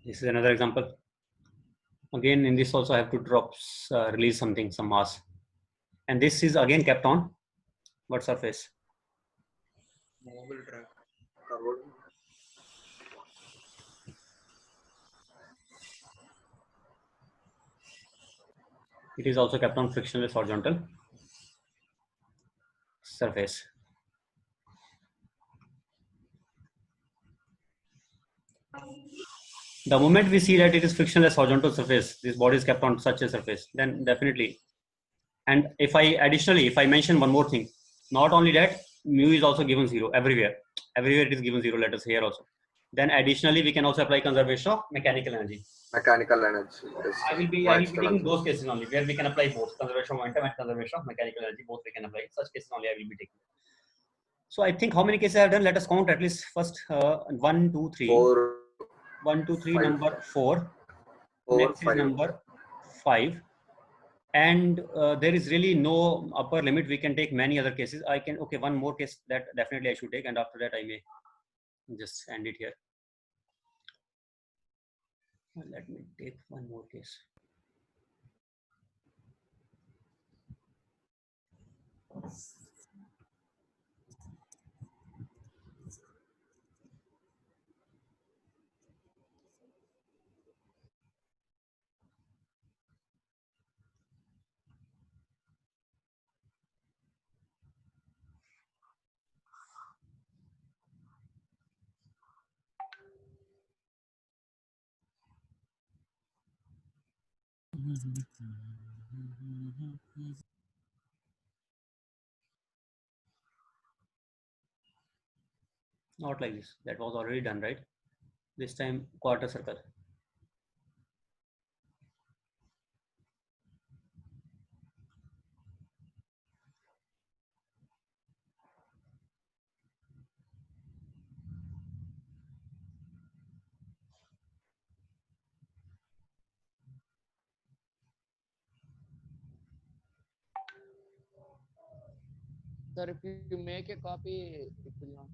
This is another example. Again, in this also I have to release something, some mass. And this is again kept on what surface?
Mobile track.
Curved.
It is also kept on frictionless horizontal surface. The moment we see that it is frictionless horizontal surface, this body is kept on such a surface, then definitely. And if I mention one more thing, not only that, mu is also given 0 everywhere. Everywhere it is given 0, let us say here also. Then additionally, we can also apply conservation of mechanical energy.
Mechanical energy. Yes.
I will be taking those cases only where we can apply both conservation of momentum and conservation of mechanical energy. Both we can apply. Such cases only I will be taking. So I think how many cases I have done? Let us count at least first 1, 2, 3.
4.
1, 2, 3,
Five.
number 4.
4,
Next
5.
is number 5. And there is really no upper limit. We can take many other cases. I can, okay, one more case that definitely I should take, and after that I may just end it here. Let me take one more case. Not like this. That was already done, right? This time quarter circle.
Sir, if you make a copy, it will not.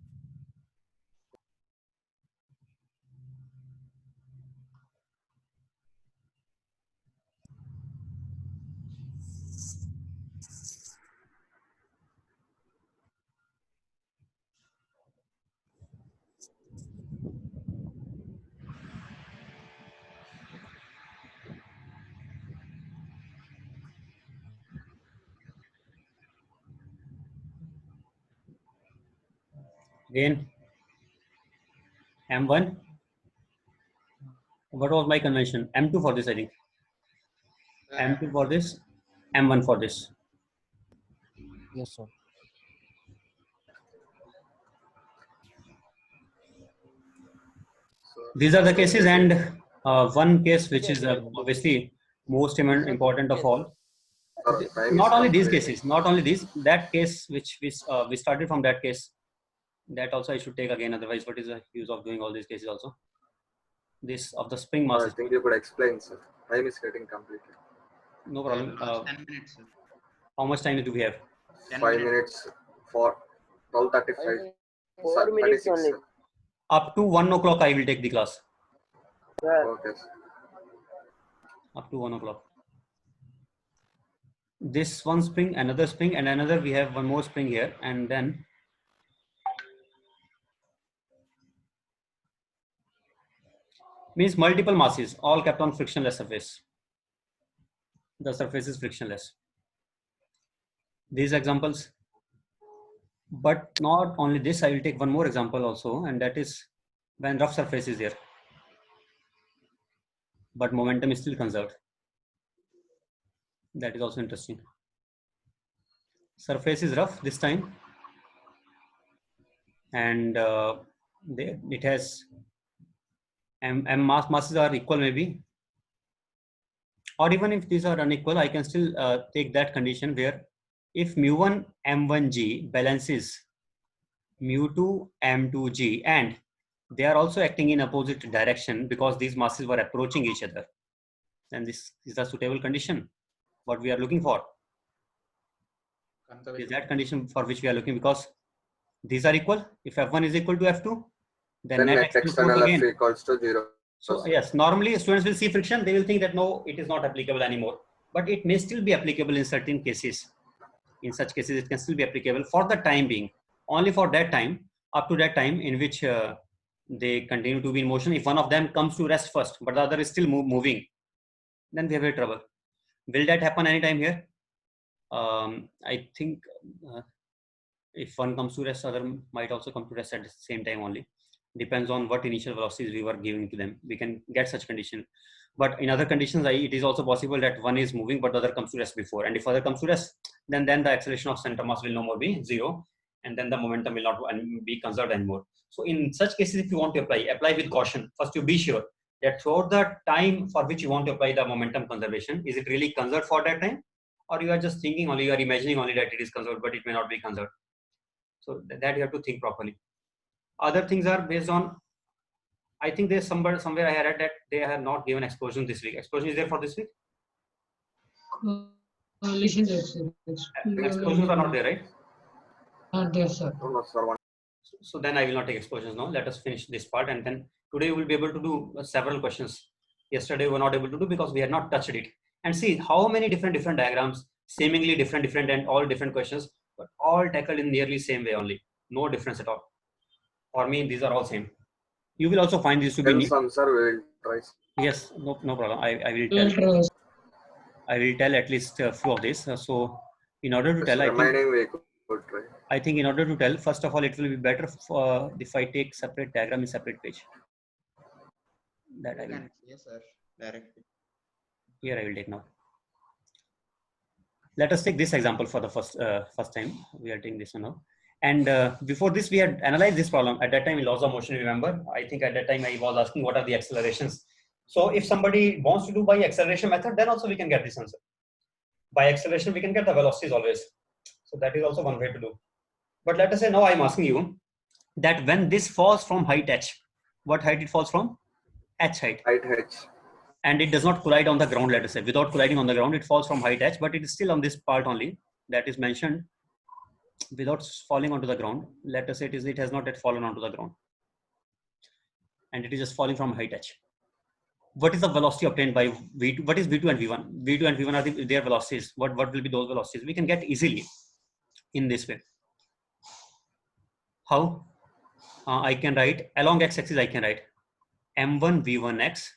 Again, M1. What was my convention? M2 for this, I think. M2 for this, M1 for this.
Yes, sir.
These are the cases, and one case which is obviously most important of all.
Sir, time is
Not only these
complete.
cases, not only these, that case which we started from that case, that also I should take again. Otherwise, what is the use of doing all these cases also? This of the spring
I
masses.
think you could explain, sir. Time is getting completed.
No problem.
10 minutes, sir.
How much time do we have?
5 minutes for 12:35.
4 minutes
36,
only.
sir.
Up to 1 o'clock, I will take the class.
Okay, sir.
Up to 1 o'clock. This one spring, another spring, and another. We have one more spring here, and then means multiple masses, all kept on frictionless surface. The surface is frictionless. These examples, but not only this, I will take one more example also, and that is when rough surface is there, but momentum is still conserved. That is also interesting. Surface is rough this time, and it has masses are equal maybe, or even if these are unequal, I can still take that condition where if mu1 m1g balances mu2 m2g and they are also acting in opposite direction because these masses were approaching each other, then this is a suitable condition what we are looking for. Is that condition for which we are looking, because these are equal. If f1 is equal to f2, then net external
external
force
F
again.
equals to 0.
So yes, normally students will see friction, they will think that no, it is not applicable anymore, but it may still be applicable in certain cases. In such cases, it can still be applicable for the time being, only for that time, up to that time in which they continue to be in motion. If one of them comes to rest first, but the other is still moving, then we have a trouble. Will that happen anytime here? I think if one comes to rest, other might also come to rest at the same time only. Depends on what initial velocities we were giving to them. We can get such condition. But in other conditions, it is also possible that one is moving, but the other comes to rest before. And if other comes to rest, then the acceleration of center mass will no more be 0. And then the momentum will not be conserved anymore. So in such cases, if you want to apply with caution. First, you be sure that throughout the time for which you want to apply the momentum conservation, is it really conserved for that time? Or you are just thinking only, you are imagining only that it is conserved, but it may not be conserved. So that you have to think properly. Other things are based on, I think there's somewhere I read that they have not given explosion this week. Explosion is there for this week? Explosions are not there, right?
Not there, sir.
No, no, sir.
So then I will not take explosions now. Let us finish this part, and then today we will be able to do several questions. Yesterday we were not able to do because we had not touched it. And see how many different diagrams, seemingly different and all different questions, but all tackled in nearly same way only. No difference at all. For me, these are all same. You will also find this to be neat.
Some, sir, we will try.
Yes, no problem. I will tell. I will tell at least a few of this. So in order to tell,
Remaining we could try.
I think in order to tell, first of all, it will be better if I take separate diagram in separate page. That I will.
Yes, sir. Directly.
Here I will take now. Let us take this example for the first time. We are taking this one now. And before this, we had analyzed this problem. At that time, in laws of motion, remember? I think at that time I was asking what are the accelerations. So if somebody wants to do by acceleration method, then also we can get this answer. By acceleration, we can get the velocities always. So that is also one way to do. But let us say now I'm asking you that when this falls from height h, what height it falls from? H height.
Height h.
And it does not collide on the ground, let us say. Without colliding on the ground, it falls from height h, but it is still on this part only that is mentioned without falling onto the ground. Let us say it has not yet fallen onto the ground. And it is just falling from height h. What is the velocity obtained by V2? What is V2 and V1? V2 and V1 are their velocities. What will be those velocities? We can get easily in this way. How? I can write along x-axis, I can write m1 v1x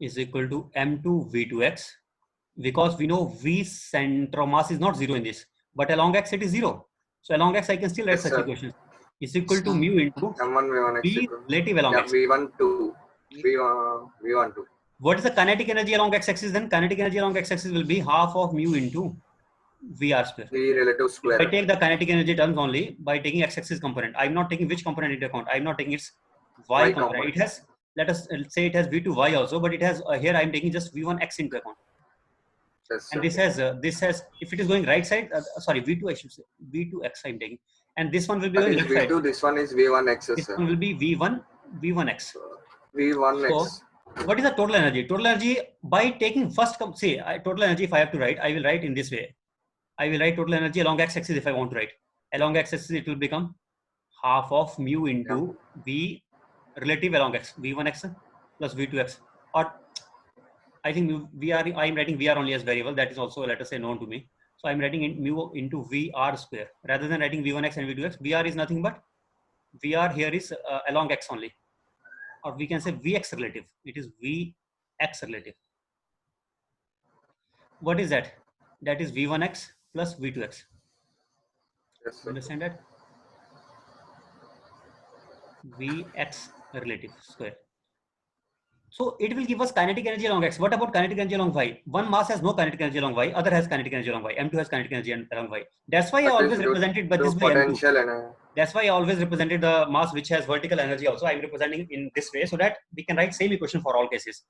is equal to m2 v2x, because we know v center of mass is not 0 in this, but along x it is 0. So along x I can still write such equations. is equal to mu into
M1 V1 X
V
equal.
relative along
Yeah,
x.
V1 2. V1 2.
What is the kinetic energy along x-axis then? Kinetic energy along x-axis will be half of mu into VR square.
V relative
If I
square.
take the kinetic energy terms only by taking x-axis component, I'm not taking which component into account. I'm not taking its y
Y
component.
component.
It has, let us say it has v2y also, but it has here I'm taking just v1x into account.
Yes,
And
sir.
this has if it is going right side, sorry, v2 I should say v2x I'm taking, and this one will be
That
going
is
left side.
V2. This one is V1 X,
This
sir.
one will be v1x.
V1
So
X.
what is the total energy? Total energy by taking first total energy, if I have to write, I will write in this way. I will write total energy along x-axis if I want to write. Along x-axis it will become half of mu into v relative along x, v1x plus v2x. Or I think I am writing VR only as variable. That is also, let us say, known to me. So I'm writing in mu into VR square rather than writing v1x and v2x. VR is nothing but VR here is along x only, or we can say Vx relative. It is Vx relative. What is that? That is V1x plus V2x.
Yes, sir.
Understand that? Vx relative square. So it will give us kinetic energy along x. What about kinetic energy along y? One mass has no kinetic energy along y, other has kinetic energy along y. M2 has kinetic energy along y. That's why I
That
always
is due
represented by
to
this by M2.
potential and
That's why I always represented the mass which has vertical energy also. I'm representing in this way so that we can write same equation for all cases.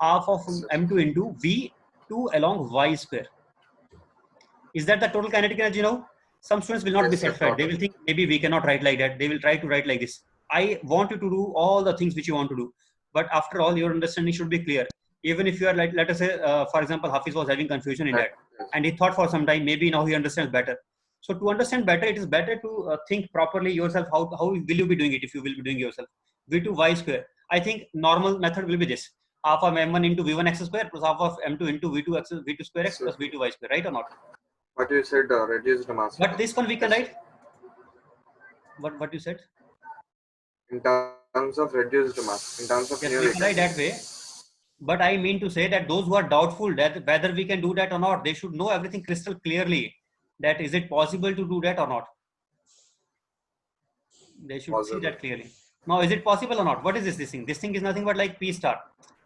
Half of M2 into V2 along y square. Is that the total kinetic energy now? Some students will not be
Yes, sir,
satisfied. They
total.
will think maybe we cannot write like that. They will try to write like this. I want you to do all the things which you want to do. But after all, your understanding should be clear. Even if you are like, let us say, for example, Hafiz was having confusion in that. And he thought for some time, maybe now he understands better. So to understand better, it is better to think properly yourself. How will you be doing it if you will be doing yourself? V2 y square. I think normal method will be this. Half of m1 into v1 x square plus half of m2 into v2 x, v2 square x plus v2 y square, right or not?
what you said, reduced mass.
But this one we can write. What you said?
In terms of reduced mass, in terms of
Yes,
new
we can write that way. But I mean to say that those who are doubtful that whether we can do that or not, they should know everything crystal clearly. That is it possible to do that or not? They should see that clearly. Now, is it possible or not? What is this thing? This thing is nothing but like P star.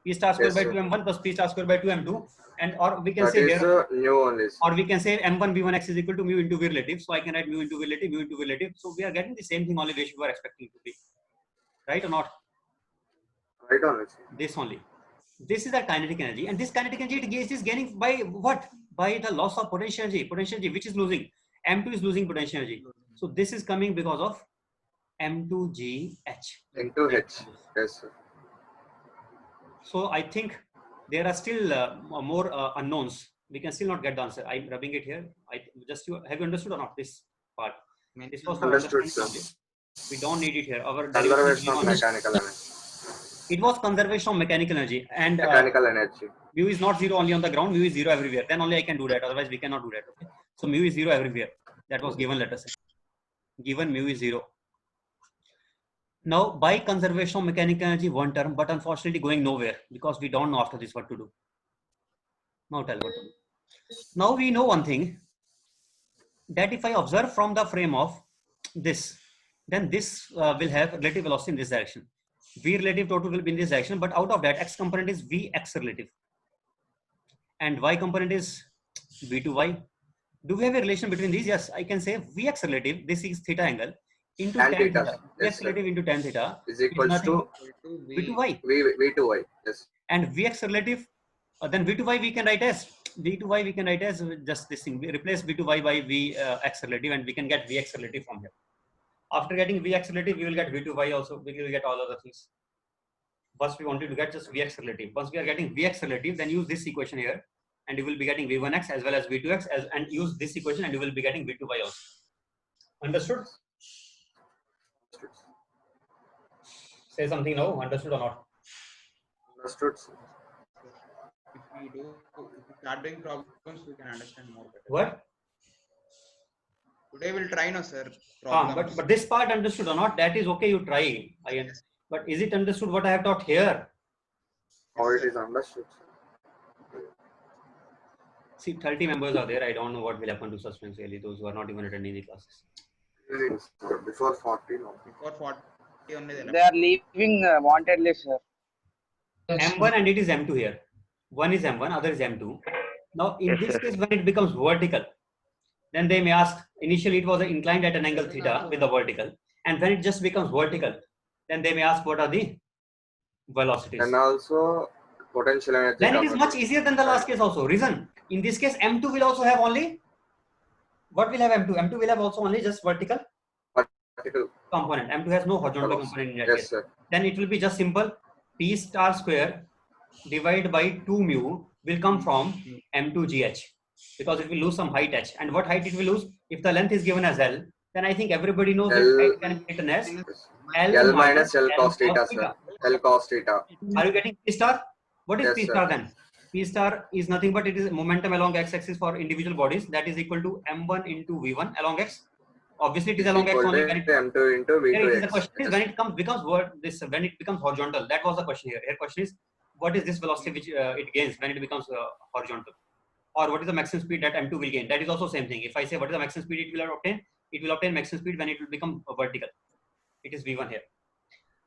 P star square by 2 m1 plus P star square by 2 m2. And or we can
that
say
is
here,
new only.
or we can say m1 v1 x is equal to mu into v relative. So I can write mu into v relative, mu into v relative. So we are getting the same thing only which we were expecting to be. Right or not?
Right on it.
This only. This is the kinetic energy, and this kinetic energy it is gaining by what? By the loss of potential energy. Potential energy which is losing. M2 is losing potential energy. So this is coming because of M2GH.
Into H. Yes, sir.
So I think there are still more unknowns. We can still not get the answer. I'm rubbing it here. Have you understood or not this part? This was for
Understood,
understanding
sir.
only. We don't need it here. Our
Conservation of mechanical energy.
it was conservation of mechanical energy, and
Mechanical energy.
mu is not zero only on the ground. Mu is zero everywhere. Then only I can do that. Otherwise, we cannot do that. Okay. So mu is zero everywhere. That was given. Let us say given mu is zero. Now, by conservation of mechanical energy, one term, but unfortunately going nowhere because we don't know after this what to do. Now tell what to do. Now we know one thing, that if I observe from the frame of this, then this will have relative velocity in this direction. V relative total will be in this direction, but out of that, x component is Vx relative. And y component is V2y. Do we have a relation between these? Yes, I can say Vx relative, this is theta angle, into tan theta.
Yes,
Vx relative into tan theta
is equals to
V2y.
V2y. Yes.
And Vx relative, then V2y we can write as V2y we can write as just this thing. We replace V2y by Vx relative, and we can get Vx relative from here. After getting Vx relative, we will get V2y also. We will get all other things. First, we wanted to get just Vx relative. Once we are getting Vx relative, then use this equation here, and you will be getting V1x as well as V2x, and use this equation, and you will be getting V2y also. Understood? Say something now. Understood or not?
Understood.
If we start doing problems, we can understand more better.
What?
Today we'll try now, sir.
But this part understood or not? That is okay. You try. But is it understood what I have taught here?
Or it is understood.
See, 30 members are there. I don't know what will happen to suspense really. Those who are not even attending the classes.
Before 40, no.
Before 40 only they
They are leaving wantedly, sir.
Yes,
M1 and it is M2 here. One is M1, other is M2. Now, in
Yes,
this
sir.
case, when it becomes vertical, then they may ask, initially it was inclined at an angle theta with the vertical. And when it just becomes vertical, then they may ask what are the velocities.
And also potential energy.
Then it is much
conversion.
easier than the last case also. Reason, in this case, M2 will also have only, what will have M2? M2 will have also only just vertical
Vertical.
component. M2 has no horizontal
Velocity.
component in that
Yes,
case.
sir.
Then it will be just simple, P star square divided by 2 mu will come from M2GH, because it will lose some height h. And what height it will lose? If the length is given as L, then I think everybody knows
L-
this height can be written as
L minus L cos theta, sir. L cos theta.
Are you getting P star? What is
Yes,
P
sir.
star then? P star is nothing but it is momentum along x-axis for individual bodies, that is equal to m1 into v1 along x. Obviously, it is along x
Equal
only.
to
When it,
M2 into
here it is the
V2x.
question is
Yes.
when it becomes when it becomes horizontal. That was the question here. Here question is what is this velocity which it gains when it becomes horizontal, or what is the maximum speed that m2 will gain? That is also same thing. If I say what is the maximum speed it will obtain maximum speed when it will become vertical. It is v1 here.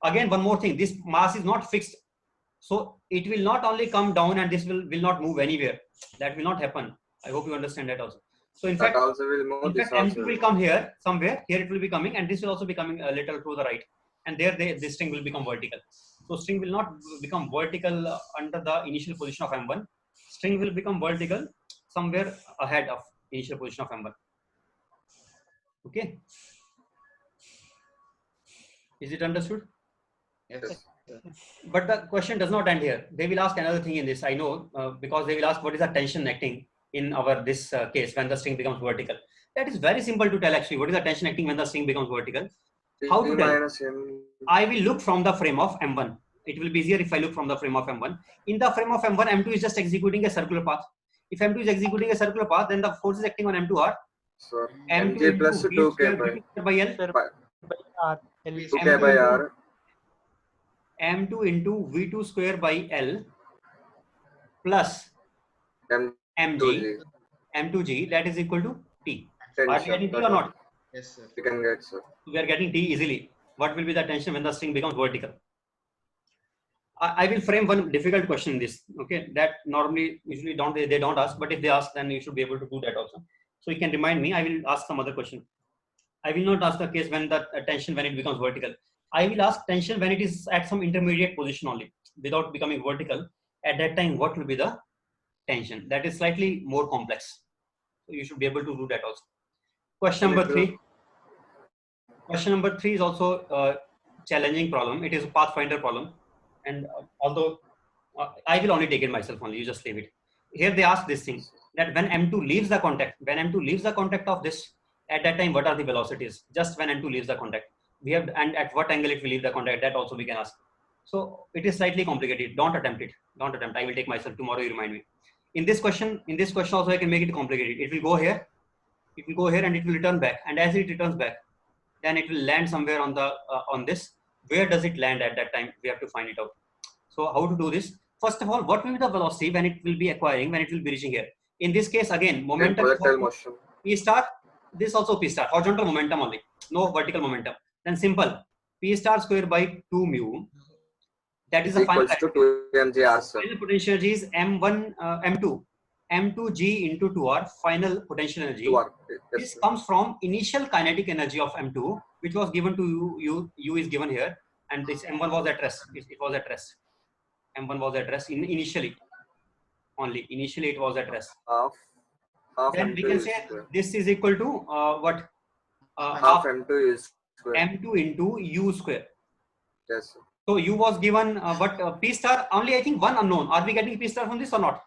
Again, one more thing. This mass is not fixed, so it will not only come down and this will not move anywhere. That will not happen. I hope you understand that also. So in
That
fact,
also will move. This
M2
also
will
will
come here somewhere. Here it will be coming, and this will also be coming a little to the right. And there, this string will become vertical. So string will not become vertical under the initial position of M1. String will become vertical somewhere ahead of initial position of M1. Okay. Is it understood?
Yes.
But the question does not end here. They will ask another thing in this. I know because they will ask what is the tension acting in our this case when the string becomes vertical. That is very simple to tell actually. What is the tension acting when the string becomes vertical? How to
P
tell?
minus M.
I will look from the frame of M1. It will be easier if I look from the frame of M1. In the frame of M1, M2 is just executing a circular path. If M2 is executing a circular path, then the forces acting on M2 are
So
M2
mg plus
into V
2k
square
by
V2 by L.
Sir,
by
by R. L.
2k by R.
M2 into V2 square by L plus
M2G.
mg, M2g, that is equal to T. Are we
Tension.
getting T
That
or not?
Yes, sir.
we can get, sir.
We are getting T easily. What will be the tension when the string becomes vertical? I will frame one difficult question in this. Okay, that normally usually they don't ask, but if they ask, then you should be able to do that also. So you can remind me. I will ask some other question. I will not ask the case when the tension when it becomes vertical. I will ask tension when it is at some intermediate position only, without becoming vertical. At that time, what will be the tension? That is slightly more complex. So you should be able to do that also. Question number 3. Question number 3 is also a challenging problem. It is a pathfinder problem. And although I will only take it myself only, you just leave it. Here they ask this thing, that when M2 leaves the contact, of this, at that time, what are the velocities? Just when M2 leaves the contact. We have, and at what angle it will leave the contact, that also we can ask. So it is slightly complicated. Don't attempt it. Don't attempt. I will take myself tomorrow, you remind me. In this question also I can make it complicated. It will go here, and it will return back. And as it returns back, then it will land somewhere on the on this. Where does it land at that time? We have to find it out. So how to do this? First of all, what will be the velocity when it will be acquiring, when it will be reaching here? In this case, again, momentum
Projectile motion.
P star. This also P star. Horizontal momentum only, no vertical momentum. Then simple, P star square by 2 mu. That is the final.
Equals to 2 mgr, sir.
Final potential energy is M1 M2G into 2R. Final potential energy.
2R. Yes,
This
sir.
comes from initial kinetic energy of M2, which was given to you. U is given here, and this M1 was at rest. It was at rest. M1 was at rest initially. Only initially it was at rest.
Half
Then
M2
we can
is
say
square.
this is equal to what?
Half M2 is square.
M2 into U square.
Yes, sir.
So U was given, but P star only I think one unknown. Are we getting P star from this or not?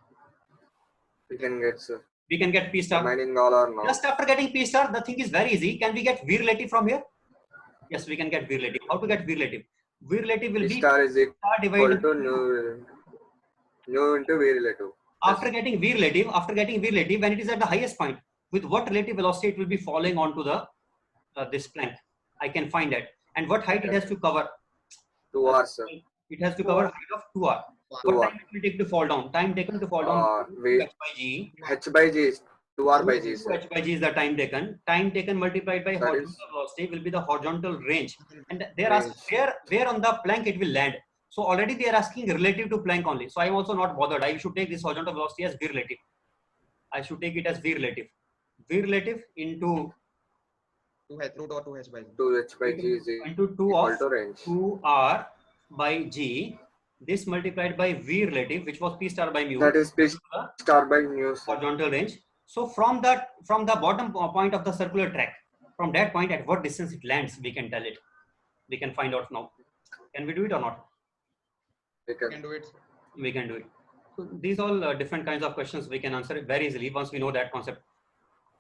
We can get, sir.
We can get P star.
Remaining all or no.
Just after getting P star, the thing is very easy. Can we get V relative from here? Yes, we can get V relative. How to get V relative? V relative will
V
be
star is
star
equal
divided
to nu into V relative.
after getting V relative, when it is at the highest point, with what relative velocity it will be falling onto the this plank. I can find that. And what height it has to cover?
2R, sir.
It has to cover height of 2R. What
2R.
time it will take to fall down? Time taken to fall down
V
h by g.
H by G is 2r by g, sir.
h by g is the time taken. Time taken multiplied by
That
horizontal
is-
velocity will be the horizontal range. And they are
Range.
asking where on the Planck it will land. So already they are asking relative to Planck only. So I am also not bothered. I should take this horizontal velocity as v relative. I should take it as v relative. V relative into
2h root or 2h by g.
2h by g is
into 2
equal
of
to range.
2r by g. This multiplied by v relative, which was p star by mu.
That is p
the
star by mu, sir.
horizontal range. So from the bottom point of the circular track, from that point at what distance it lands, we can tell it. We can find out now. Can we do it or not?
We
You
can
can do it.
We can do it. So these all different kinds of questions we can answer it very easily once we know that concept.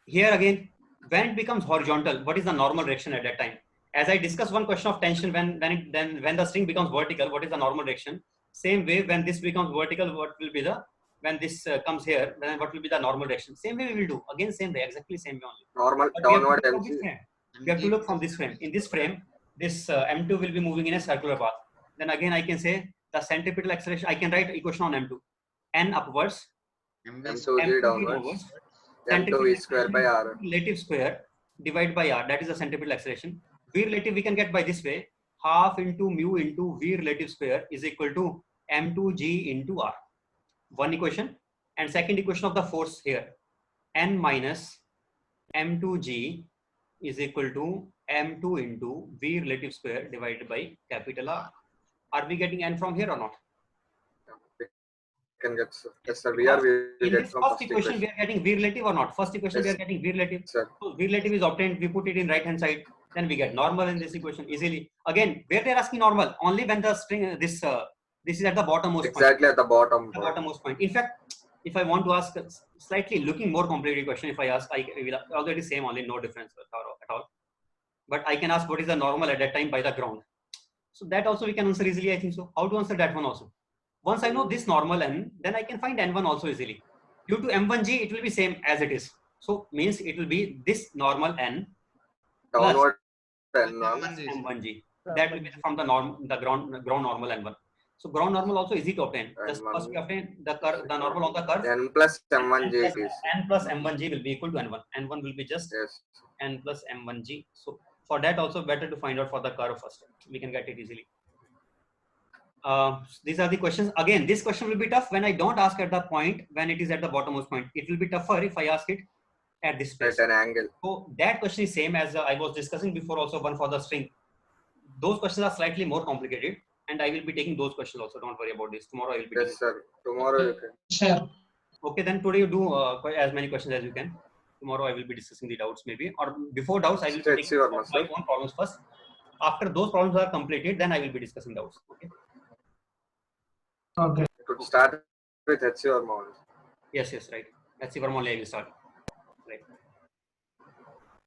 Here again, when it becomes horizontal, what is the normal direction at that time? As I discussed one question of tension, when the string becomes vertical, what is the normal direction? Same way, when this becomes vertical, what will be the when this comes here, then what will be the normal direction? Same way we will do. Again, same way, exactly same way only.
normal
But we have to
downward
look from this
mg.
frame. We have to look from this frame. In this frame, this m2 will be moving in a circular path. Then again, I can say the centripetal acceleration. I can write equation on m2. N upwards,
mv
m2 g
m2
downwards. m2
centripetal
v square by r.
relative square divided by r. That is the centripetal acceleration. V relative we can get by this way. Half into mu into v relative square is equal to m2g into r. One equation. And second equation of the force here. N minus m2g is equal to m2 into v relative square divided by capital R. Are we getting n from here or not?
We can get, sir. Yes, sir. We will
In
get
this
from
first
first
equation, we
equation.
are getting v relative or not? First equation, we are
Yes.
getting v relative.
Sir.
So v relative is obtained. We put it in right hand side. Then we get normal in this equation easily. Again, where they are asking normal, only when the string this is at the bottommost point.
Exactly at the bottom.
The bottommost point. In fact, if I want to ask a slightly looking more complicated question, if I ask, I will already same only, no difference at all. But I can ask what is the normal at that time by the ground. So that also we can answer easily, I think so. How to answer that one also? Once I know this normal n, then I can find n1 also easily. Due to m1g, it will be same as it is. So means it will be this normal n plus
Downward n1.
m1g. That will be from the ground normal n1. So ground normal also easy to obtain. Just
N1.
first we obtain the normal on the curve.
n plus m1 g
N
it is.
plus m1g will be equal to n1. N1 will be just
Yes.
n plus m1g. So for that also better to find out for the curve first. We can get it easily. These are the questions. Again, this question will be tough when I don't ask at the point when it is at the bottommost point. It will be tougher if I ask it at this place.
At an angle.
So that question is same as I was discussing before also one for the string. Those questions are slightly more complicated and I will be taking those questions also. Don't worry about this. Tomorrow I will be taking.
Yes, sir. Tomorrow you can.
Sure.
Okay, then today you do as many questions as you can. Tomorrow I will be discussing the doubts maybe, or before doubts I will be
Stretch
taking
your
my
muscle.
own problems first. After those problems are completed, then I will be discussing doubts. Okay.
Okay.
You could start with HCR mount.
Yes, right. Let's see where only I will start. Right.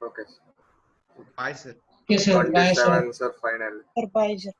Okay.
Bye, sir.
Yes, sir. Bye, sir.
27, sir, final.
Sir, bye, sir.